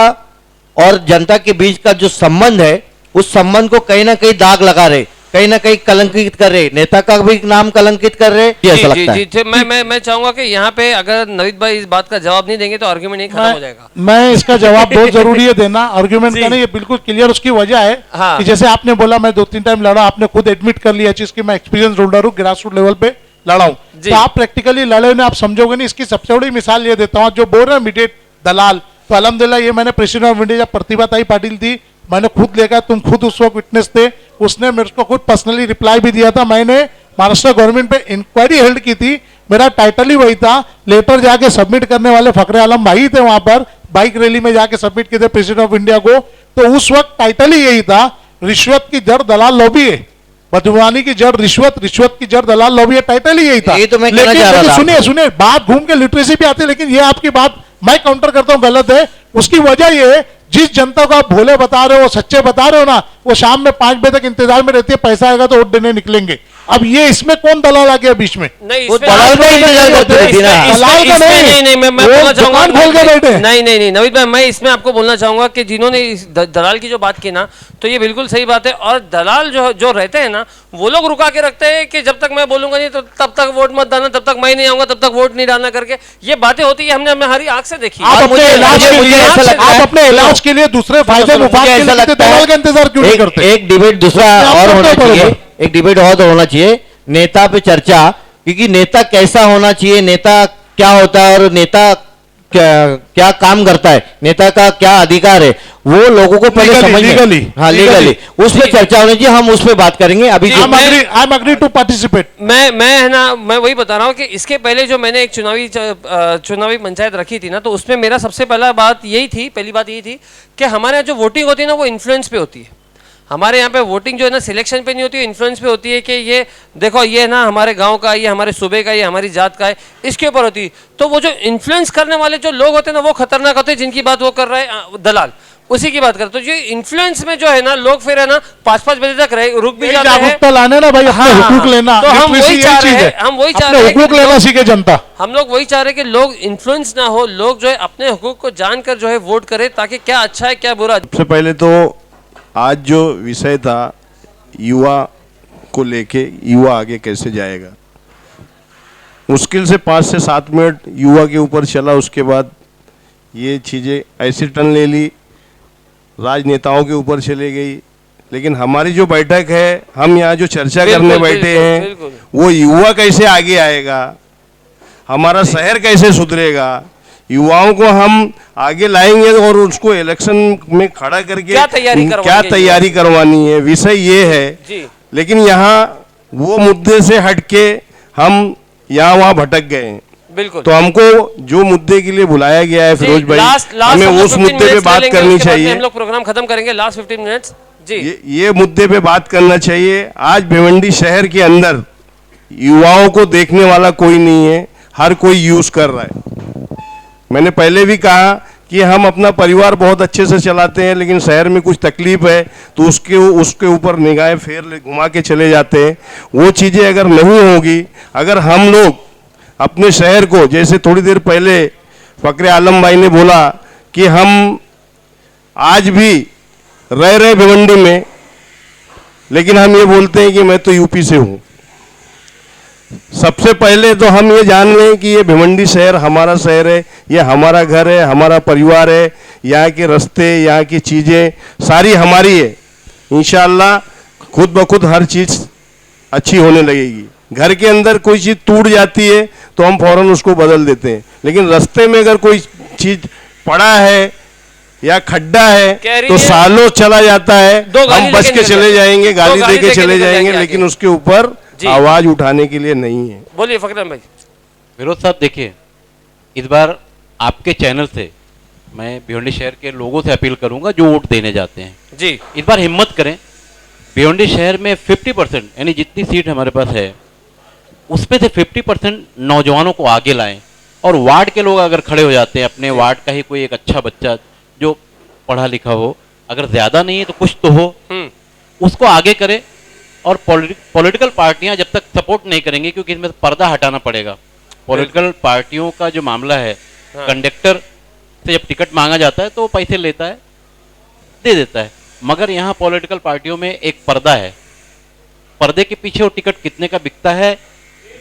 और जनता के बीच का जो संबंध है उस संबंध को कहीं ना कहीं दाग लगा रहे, कहीं ना कहीं कलंकित कर रहे, नेता का भी नाम कलंकित कर रहे। ऐसा लगता है। मैं चाहूंगा कि यहाँ पे अगर नवीद भाई इस बात का जवाब नहीं देंगे तो आर्ग्यूमेंट नहीं खत्म हो जाएगा। मैं इसका जवाब बहुत जरूरी है देना, आर्ग्यूमेंट का नहीं, ये बिल्कुल क्लियर। उसकी वजह है कि जैसे आपने बोला मैं 2-3 टाइम लड़ा, आपने खुद एडमिट कर लिया चीज की मैं एक्सपीरियंस होल्डर हूँ, ग्रास रूट लेवल पे लड़ा हूँ। तो आप प्रैक्टिकली लड़े ना, आप समझोगे नहीं। इसकी सबसे बड़ी मिसाल ये देता हूँ, जो बोल रहे हैं मीडिएट दलाल, तो अल्हम्दुलिल्लाह ये मैंने president of India Pratibhatai Patil थी, मैंने खुद लेकर, तुम खुद उस वक्त विटनेस थे, उसने मेरे को खुद पर्सनली रिप्लाई भी दिया था। मैंने महाराष्ट्र गवर्नमेंट पे इंक्वायरी हेल्ड की थी, मेरा टाइटल ही वही था। लेटर जाके सबमिट करने वाले फखरे आलम भाई थे, वहां पर बाइक रैली में जाके सबमिट किए थे प्रेसिडेंट ऑफ इंडिया को। तो उस वक्त टाइटल ही यही था, रिश्वत की जड़ दलाल लॉबी है, बदगुमानी की जड़ रिश्वत, रिश्वत की जड़ दलाल लॉबी है, टाइटल ही यही था। ये तो मैं कहना चाह रहा था। सुनिए बात घूम के लिटरेसी भी आती है, लेकिन ये आपकी बात मैं काउंटर करता हूं गलत है। उसकी वजह ये है, जिस जनता को आप भोले बता रहे हो, सच्चे बता रहे हो ना, वो शाम में 5 बजे तक इंतजार में रहती है, पैसा आएगा तो वोट देने निकलेंगे। अब ये इसमें कौन दलाल आ गया बीच में? नहीं, वो दलाल का इंतजार करते रहती ना। दलाल का नहीं, मैं बोलना चाहूंगा, खोल के बैठे। नहीं नवीद भाई, मैं इसमें आपको बोलना चाहूंगा कि जिन्होंने इस दलाल की जो बात की ना, तो ये बिल्कुल सही बात है। और दलाल जो रहते हैं ना, वो लोग रुका के रखते हैं कि जब तक मैं बोलूंगा नहीं तो तब तक वोट मत डालना, तब तक मैं नहीं आऊंगा, तब तक वोट नहीं डालना करके ये बातें होती है। हमने हमारी आंख से देखी। आप अपने इलाज के लिए दूसरे फायदे मुफाद के लिए दलाल का इंतजार क्यों नहीं करते? एक डिबेट दूसरा और होना चाहिए, एक डिबेट और होना चाहिए, नेता पे चर्चा, क्योंकि नेता कैसा होना चाहिए, नेता क्या होता है और नेता क्या काम करता है, नेता का क्या अधिकार है, वो लोगों को पहले समझ, हाँ लीगली उस पर चर्चा होनी चाहिए। हम उस पर बात करेंगे अभी। I am agree to participate. मैं है ना, मैं वही बता रहा हूँ कि इसके पहले जो मैंने एक चुनावी पंचायत रखी थी ना, तो उसमें मेरा सबसे पहली बात यही थी कि हमारे यहाँ जो वोटिंग होती है ना, वो इन्फ्लुएंस पे होती है। हमारे यहाँ पे वोटिंग जो है ना, सिलेक्शन पे नहीं होती है, इन्फ्लुएंस पे होती है कि ये देखो ये ना हमारे गांव का, ये हमारे सूबे का, ये हमारी जात का है, इसके ऊपर होती है। तो वो जो इन्फ्लुएंस करने वाले जो लोग होते हैं ना, वो खतरनाक होते हैं, जिनकी बात वो कर रहा है दलाल, उसी की बात करते। तो जो इन्फ्लुएंस में जो है ना, लोग फिर है ना 5-5 बजे तक रुक भी जाते हैं। लाने ना भाई, अपने हुकूक लेना। तो हम वही चाह रहे हैं, हुकूक लेना सीखे जनता। हम लोग वही चाह रहे हैं कि लोग इन्फ्लुएंस ना हो, लोग जो है अपने हुकूक को जानकर जो है वोट करे, ताकि क्या अच्छा है क्या बुरा। सबसे पहले तो आज जो विषय था युवा को लेके, युवा आगे कैसे जाएगा, मुश्किल से 5 से 7 मिनट युवा के ऊपर चला। उसके बाद ये चीज़ें ऐसी टर्न ले ली, राजनेताओं के ऊपर चले गई। लेकिन हमारी जो बैठक है, हम यहाँ जो चर्चा करने बैठे हैं, वो युवा कैसे आगे आएगा, हमारा शहर कैसे सुधरेगा, युवाओं को हम आगे लाएंगे और उसको इलेक्शन में खड़ा करके क्या तैयारी करवाएंगे क्या तैयारी करवानी है, विषय ये है। जी। लेकिन यहाँ वो मुद्दे से हटके हम यहाँ वहाँ भटक गए हैं। बिल्कुल। तो हमको जो मुद्दे के लिए बुलाया गया है फिरोज भाई, हमें उस मुद्दे पे बात करनी चाहिए। हम लोग प्रोग्राम खत्म करेंगे, लास्ट 15 मिनट्स। जी। ये मुद्दे पे बात करना चाहिए। आज भिवंडी शहर के अंदर युवाओं को देखने वाला कोई नहीं है, हर कोई यूज कर रहा है। मैंने पहले भी कहा कि हम अपना परिवार बहुत अच्छे से चलाते हैं, लेकिन शहर में कुछ तकलीफ है तो उसके ऊपर निगाहें फेर घुमा के चले जाते हैं। वो चीज़ें अगर नहीं होगी, अगर हम लोग अपने शहर को, जैसे थोड़ी देर पहले फकरे आलम भाई ने बोला कि हम आज भी रह रहे भिवंडी में, लेकिन हम ये बोलते हैं कि मैं तो यूपी से हूँ। सबसे पहले तो हम ये जान लें कि ये भिवंडी शहर हमारा शहर है, ये हमारा घर है, हमारा परिवार है। यहाँ के रास्ते, यहाँ की चीज़ें सारी हमारी है। इंशाअल्लाह खुद ब खुद हर चीज़ अच्छी होने लगेगी। घर के अंदर कोई चीज़ टूट जाती है तो हम फौरन उसको बदल देते हैं, लेकिन रास्ते में अगर कोई चीज़ पड़ा है या खड्डा है तो सालों चला जाता है। हम बच के चले जाएंगे, गाली दे के चले जाएंगे, लेकिन उसके ऊपर आवाज उठाने के लिए नहीं है। बोलिए फकरान भाई। फिरोज साहब देखिए, इस बार आपके चैनल से मैं भिवंडी शहर के लोगों से अपील करूंगा जो वोट देने जाते हैं जी, इस बार हिम्मत करें। भिवंडी शहर में 50% यानी जितनी सीट हमारे पास है उसमें से 50% नौजवानों को आगे लाएं। और वार्ड के लोग अगर खड़े हो जाते हैं, अपने वार्ड का ही कोई एक अच्छा बच्चा जो पढ़ा लिखा हो, अगर ज्यादा नहीं है तो कुछ तो हो, उसको आगे करें। और पॉलिटिकल पार्टियां जब तक सपोर्ट नहीं करेंगी, क्योंकि इसमें पर्दा हटाना पड़ेगा। पॉलिटिकल पार्टियों का जो मामला है, कंडक्टर से जब टिकट मांगा जाता है तो वो पैसे लेता है, दे देता है, मगर यहाँ पॉलिटिकल पार्टियों में एक पर्दा है। पर्दे के पीछे वो टिकट कितने का बिकता है,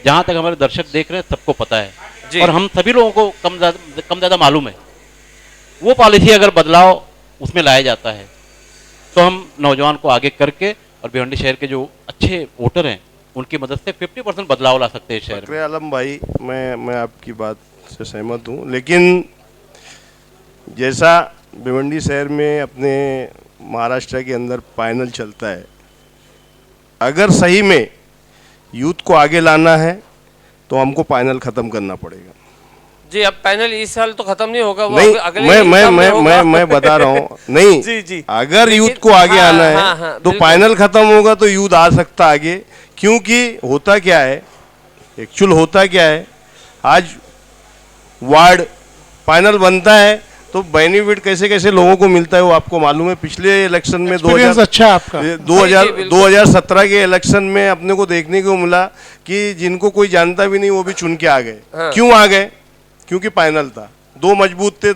जहां तक हमारे दर्शक देख रहे हैं सबको पता है, और हम सभी लोगों को कम ज्यादा मालूम है। वो पॉलिसी अगर बदलाव उसमें लाया जाता है तो हम नौजवान को आगे करके और भिवंडी शहर के जो अच्छे वोटर हैं उनकी मदद से 50% बदलाव ला सकते हैं शहर में। आलम भाई, मैं आपकी बात से सहमत हूँ, लेकिन जैसा भिवंडी शहर में अपने महाराष्ट्र के अंदर पैनल चलता है, अगर सही में यूथ को आगे लाना है तो हमको पैनल खत्म करना पड़ेगा। जी, अब पैनल इस साल तो खत्म नहीं होगा, वो नहीं, अगले मैं बता रहा हूँ नहीं जी, जी। अगर यूथ को आगे आना है तो पैनल खत्म होगा तो यूथ आ सकता आगे। क्योंकि होता क्या है, एक्चुअल होता क्या है, आज वार्ड पैनल बनता है तो बेनिफिट कैसे कैसे लोगों को मिलता है वो आपको मालूम है। पिछले इलेक्शन में 2017 के इलेक्शन में अपने को देखने को मिला कि जिनको कोई जानता भी नहीं वो भी चुन के आ गए। क्यों आ गए? क्योंकि पैनल था, दो मजबूत थे,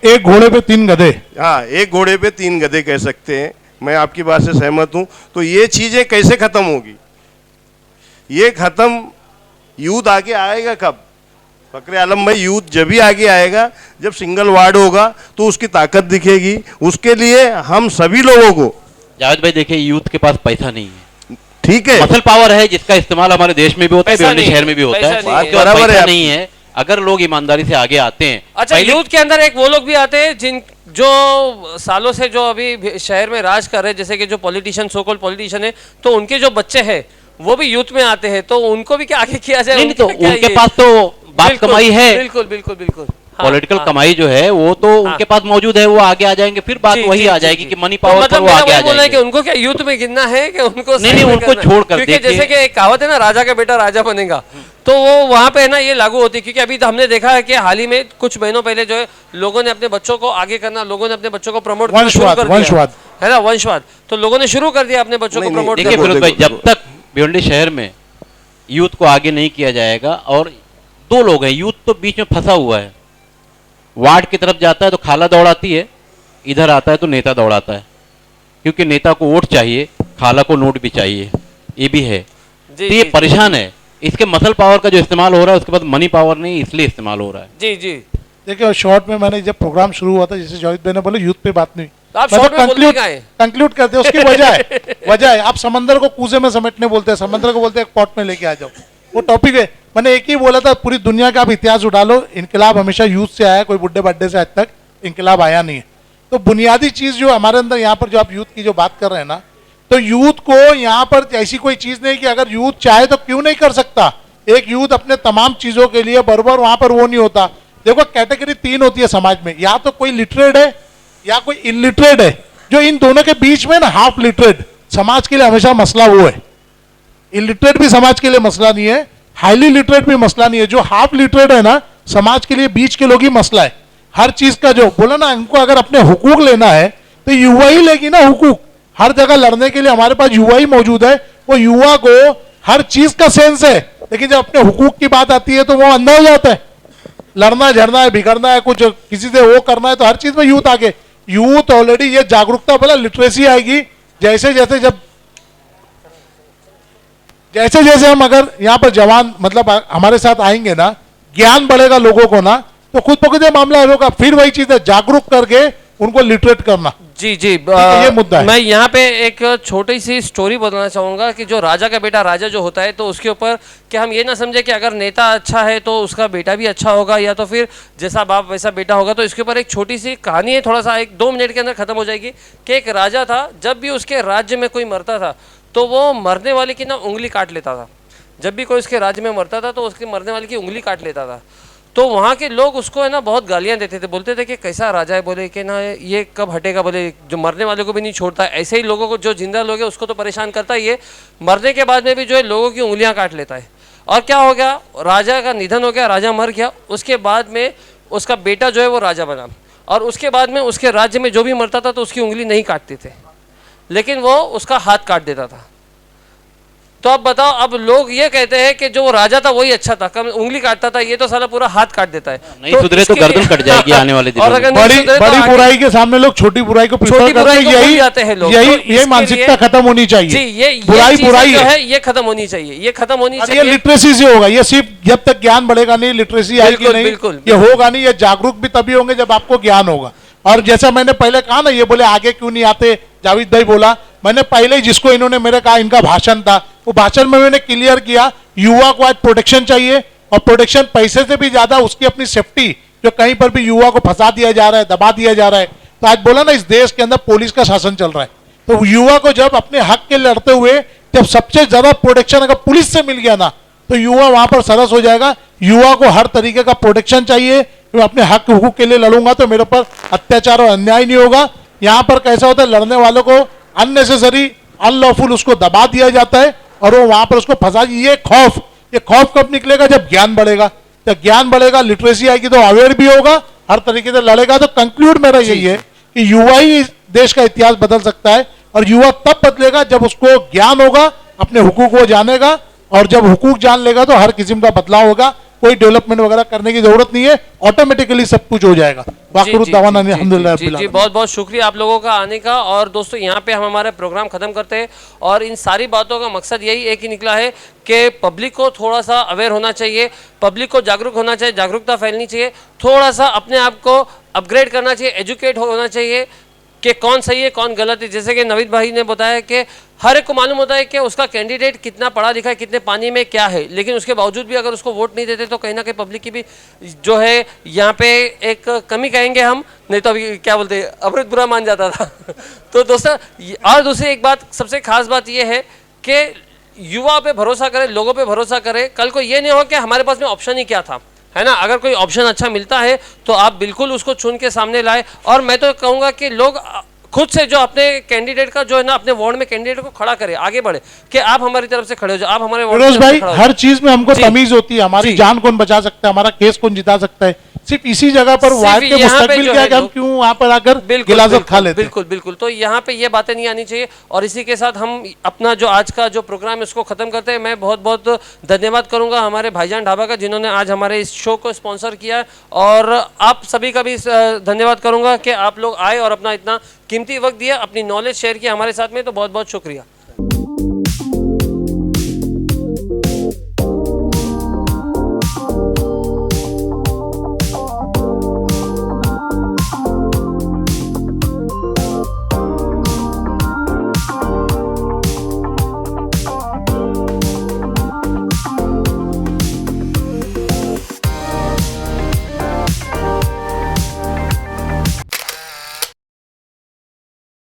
एक घोड़े पे 3 गधे। हाँ, एक घोड़े पे 3 गधे कह सकते हैं। मैं आपकी बात से सहमत हूं। तो ये चीजें कैसे खत्म होगी? ये खत्म यूथ आगे आएगा कब? फकरे आलम भाई, यूथ जब भी आगे आएगा जब सिंगल वार्ड होगा तो उसकी ताकत दिखेगी। उसके लिए हम सभी लोगों को, जावेद भाई देखिए, यूथ के पास पैसा नहीं है, ठीक है, मसल पावर है जिसका इस्तेमाल हमारे देश में भी होता है, भिवंडी शहर में भी होता है, बराबर है। नहीं है अगर लोग ईमानदारी से आगे आते हैं। अच्छा, यूथ के अंदर एक वो लोग भी आते हैं जिन जो सालों से जो अभी शहर में राज कर रहे हैं, जैसे कि जो पॉलिटिशियन, सो कॉल्ड पॉलिटिशियन है, तो उनके जो बच्चे हैं वो भी यूथ में आते हैं, तो उनको भी क्या आगे किया जाए? नहीं, तो उनके पास तो बात कमाई है, बिल्कुल बिल्कुल बिल्कुल। पॉलिटिकल कमाई जो है वो तो उनके पास मौजूद है, वो आगे आ जाएंगे, फिर बात वही आ जाएगी कि मनी पावर पर वो आगे आ जाएंगे। कि उनको क्या यूथ में गिनना है कि उनको नहीं, उनको छोड़ कर देखिए, जैसे कि एक कहावत है ना, राजा का बेटा राजा बनेगा, तो वो वहाँ पे ना ये लागू होती है। क्योंकि अभी तो हमने देखा है कि हाल ही में कुछ महीनों पहले जो है लोगों ने अपने बच्चों को आगे करना, लोगों ने अपने बच्चों को प्रमोट करना शुरू कर दिया है ना, वंशवाद, तो लोगों ने शुरू कर दिया अपने बच्चों को प्रमोट करना। देखिए फिरोज भाई, जब तक भिवंडी शहर में यूथ को आगे नहीं किया जाएगा, और 2 लोग हैं, यूथ तो बीच में फंसा हुआ है, वार्ड की तरफ जाता है तो खाला दौड़ाती है, इधर आता है तो नेता दौड़ाता है, क्योंकि नेता को वोट चाहिए, खाला को नोट भी चाहिए, ये भी है। तो ये परेशान है, इसके मसल पावर का जो इस्तेमाल हो रहा है उसके बाद मनी पावर नहीं, इसलिए इस्तेमाल हो रहा है। जी जी, देखिए शॉर्ट में मैंने जब प्रोग्राम शुरू हुआ था, जैसे जावेद भाई ने बोले यूथ पे बात नहीं, आप शॉर्ट में बोलने का है, कंक्लूड करते हैं। उसकी वजह है आप समंदर को कूजे में समेटने बोलते हैं, समंदर को बोलते हैं एक पॉट में लेके आ जाओ, वो टॉपिक है। मैंने एक ही बोला था, पूरी दुनिया का आप इतिहास उठा लो, इनकलाब हमेशा यूथ से आया है, कोई बुढ़े बड्डे से आज तक इनकलाब आया नहीं है। तो बुनियादी चीज जो हमारे अंदर यहाँ पर जो आप यूथ की जो बात कर रहे हैं ना, तो यूथ को यहाँ पर ऐसी कोई चीज नहीं कि अगर यूथ चाहे तो क्यों नहीं कर सकता। एक यूथ अपने तमाम चीजों के लिए बराबर वहां पर वो नहीं होता। देखो कैटेगरी 3 होती है समाज में, या तो कोई लिटरेट है या कोई इलिटरेट है। जो इन दोनों के बीच में ना हाफ लिटरेट, समाज के लिए हमेशा मसला वो है। इलिटरेट भी समाज के लिए मसला नहीं है, हाईली लिटरेट भी मसला नहीं है। जो हाफ लिटरेट है ना, समाज के लिए बीच के लोग ही मसला है। हर चीज का जो बोला ना, इनको अगर अपने हुकूक लेना है तो युवा ही लेगी ना हुकूक। हर जगह लड़ने के लिए हमारे पास युवा ही मौजूद है। वो युवा को हर चीज का सेंस है, लेकिन जब अपने हुकूक की बात आती है तो वो अंधा हो जाता है। लड़ना झड़ना है, बिगड़ना है, कुछ किसी से वो करना है, तो हर चीज में यूथ आगे। यूथ ऑलरेडी ये जागरूकता, बोला लिटरेसी आएगी जैसे जैसे हम अगर यहाँ पर जवान मतलब हमारे साथ आएंगे ना, ज्ञान बढ़ेगा लोगों को ना, तो खुद ब खुद ये मामला होगा। फिर वही चीज है, जागरूक करके उनको लिटरेट करना। जी जी, ये मुद्दा है। मैं यहाँ पे एक छोटी सी स्टोरी बताना चाहूँगा कि जो राजा का बेटा राजा जो होता है, तो उसके ऊपर कि हम ये ना समझे कि अगर नेता अच्छा है तो उसका बेटा भी अच्छा होगा, या तो फिर जैसा बाप वैसा बेटा होगा। तो इसके ऊपर एक छोटी सी कहानी है, थोड़ा सा 1-2 मिनट के अंदर ख़त्म हो जाएगी। कि एक राजा था, जब भी उसके राज्य में कोई मरता था तो वो मरने वाले की ना उंगली काट लेता था। जब भी कोई उसके राज्य में मरता था तो उसके मरने वाले की उंगली काट लेता था। तो वहाँ के लोग उसको है ना बहुत गालियाँ देते थे, बोलते थे कि कैसा राजा है, बोले कि ना ये कब हटेगा, बोले जो मरने वाले को भी नहीं छोड़ता। ऐसे ही लोगों को, जो जिंदा लोग हैं उसको तो परेशान करता ही है, मरने के बाद में भी जो है लोगों की उंगलियाँ काट लेता है। और क्या हो गया, राजा का निधन हो गया, राजा मर गया। उसके बाद में उसका बेटा जो है वो राजा बना, और उसके बाद में उसके राज्य में जो भी मरता था तो उसकी उंगली नहीं काटते थे, लेकिन वो उसका हाथ काट देता था। तो अब बताओ, अब लोग ये कहते हैं कि जो राजा था वही अच्छा था, कम उंगली काटता था, ये तो साला पूरा हाथ काट देता है। नहीं सुधरे तो गर्दन कट जाएगी आने वाले दिनों और अगर में। नहीं बड़ी सुधरे तो बड़ी आगे- बुराई के सामने लोग छोटी बुराई को prefer छोटी करते बुराई हैं। को भूल यही जाते हैं लोग। तो यही इसके मानसिकता लिए- खत्म होनी चाहिए। जी, ये बुराई चीज़ें बुराई जो है। है ये खत्म होनी चाहिए, ये खत्म होनी और ये चाहिए। लिटरेसी से होगा। ये सिर्फ जब तक ज्ञान बढ़ेगा नहीं, लिटरेसी आएगी बिल्कुल, नहीं, बिल्कुल, ये होगा नहीं। ये जागरूक भी तभी होंगे जब आपको ज्ञान होगा। और जैसा मैंने पहले कहा ना, ये बोले आगे क्यों नहीं आते, जावेद भाई बोला, मैंने पहले ही जिसको इन्होंने मेरे कहा इनका भाषण था, वो भाषण में मैंने क्लियर किया, युवा को आज प्रोटेक्शन चाहिए। और प्रोटेक्शन पैसे से भी ज्यादा उसकी अपनी सेफ्टी, जो कहीं पर भी युवा को फंसा दिया जा रहा है, दबा दिया जा रहा है। तो आज बोला ना, इस देश के अंदर पुलिस का शासन चल रहा है, तो युवा को जब अपने हक के लड़ते हुए जब सबसे ज्यादा प्रोटेक्शन अगर पुलिस से मिल गया ना, तो युवा वहां पर सरस हो जाएगा। युवा को हर तरीके का प्रोटेक्शन चाहिए। मैं अपने हक हुकूक के लिए लड़ूंगा तो मेरे पर अत्याचार और अन्याय नहीं होगा। यहाँ पर कैसा होता है, लड़ने वालों को अननेसेसरी अनलॉफुल उसको दबा दिया जाता है और वो वहां पर उसको फंसा। ये खौफ कब निकलेगा, जब ज्ञान बढ़ेगा। जब ज्ञान बढ़ेगा, लिटरेसी आएगी तो अवेयर भी होगा, हर तरीके से लड़ेगा। तो कंक्लूड मेरा यही है कि युवा ही इस देश का इतिहास बदल सकता है। और युवा तब बदलेगा जब उसको ज्ञान होगा, अपने हुकूक को जानेगा, और जब हुकूक जान लेगा तो हर किस्म का बदलाव होगा। कोई डेवलपमेंट वगैरह करने की जरूरत नहीं है, ऑटोमेटिकली सब कुछ हो जाएगा। जी, बहुत बहुत शुक्रिया आप लोगों का आने का। और दोस्तों, यहाँ पे हम हमारा प्रोग्राम खत्म करते हैं, और इन सारी बातों का मकसद यही एक ही निकला है कि पब्लिक को थोड़ा सा अवेयर होना चाहिए, पब्लिक को जागरूक होना चाहिए, जागरूकता फैलनी चाहिए, थोड़ा सा अपने आप को अपग्रेड करना चाहिए, एजुकेट होना चाहिए कि कौन सही है कौन गलत है। जैसे कि नवीद भाई ने बताया कि हर एक को मालूम होता है कि उसका कैंडिडेट कितना पढ़ा लिखा है, कितने पानी में क्या है, लेकिन उसके बावजूद भी अगर उसको वोट नहीं देते तो कहीं ना कहीं पब्लिक की भी जो है यहाँ पे एक कमी कहेंगे हम, नहीं तो अभी क्या बोलते हैं, अमृत बुरा मान जाता था। तो दोस्तों, और दूसरी एक बात, सबसे खास बात यह है कि युवा पे भरोसा करें, लोगों पे भरोसा करें। कल को ये नहीं हो कि हमारे पास में ऑप्शन ही क्या था, है ना। अगर कोई ऑप्शन अच्छा मिलता है तो आप बिल्कुल उसको चुन के सामने लाए। और मैं तो कहूँगा कि लोग खुद से जो अपने कैंडिडेट का जो है ना, अपने वार्ड में कैंडिडेट को खड़ा करे, आगे बढ़े कि आप हमारी तरफ से खड़े हो जाओ, आप हमारे वार्ड में भाई खड़े हो हर चीज में हमको जी। तमीज होती है। हमारी जान कौन बचा सकता है, हमारा केस कौन जिता सकता है, सिर्फ इसी जगह पर सिर्फ वाद के यहाँ पे मुस्तकबिल जो क्या है कि हम लोग- क्यों वहां पर आकर गिलाजत खा लेते हैं। बिल्कुल बिल्कुल। तो यहाँ पे ये बातें नहीं आनी चाहिए। और इसी के साथ हम अपना जो आज का जो प्रोग्राम है उसको खत्म करते हैं। मैं बहुत बहुत धन्यवाद करूंगा हमारे भाईजान ढाबा का, जिन्होंने आज हमारे इस शो को स्पॉन्सर किया है। और आप सभी का भी धन्यवाद करूंगा कि आप लोग आए और अपना इतना कीमती वक्त दिया, अपनी नॉलेज शेयर किया हमारे साथ में। तो बहुत बहुत शुक्रिया।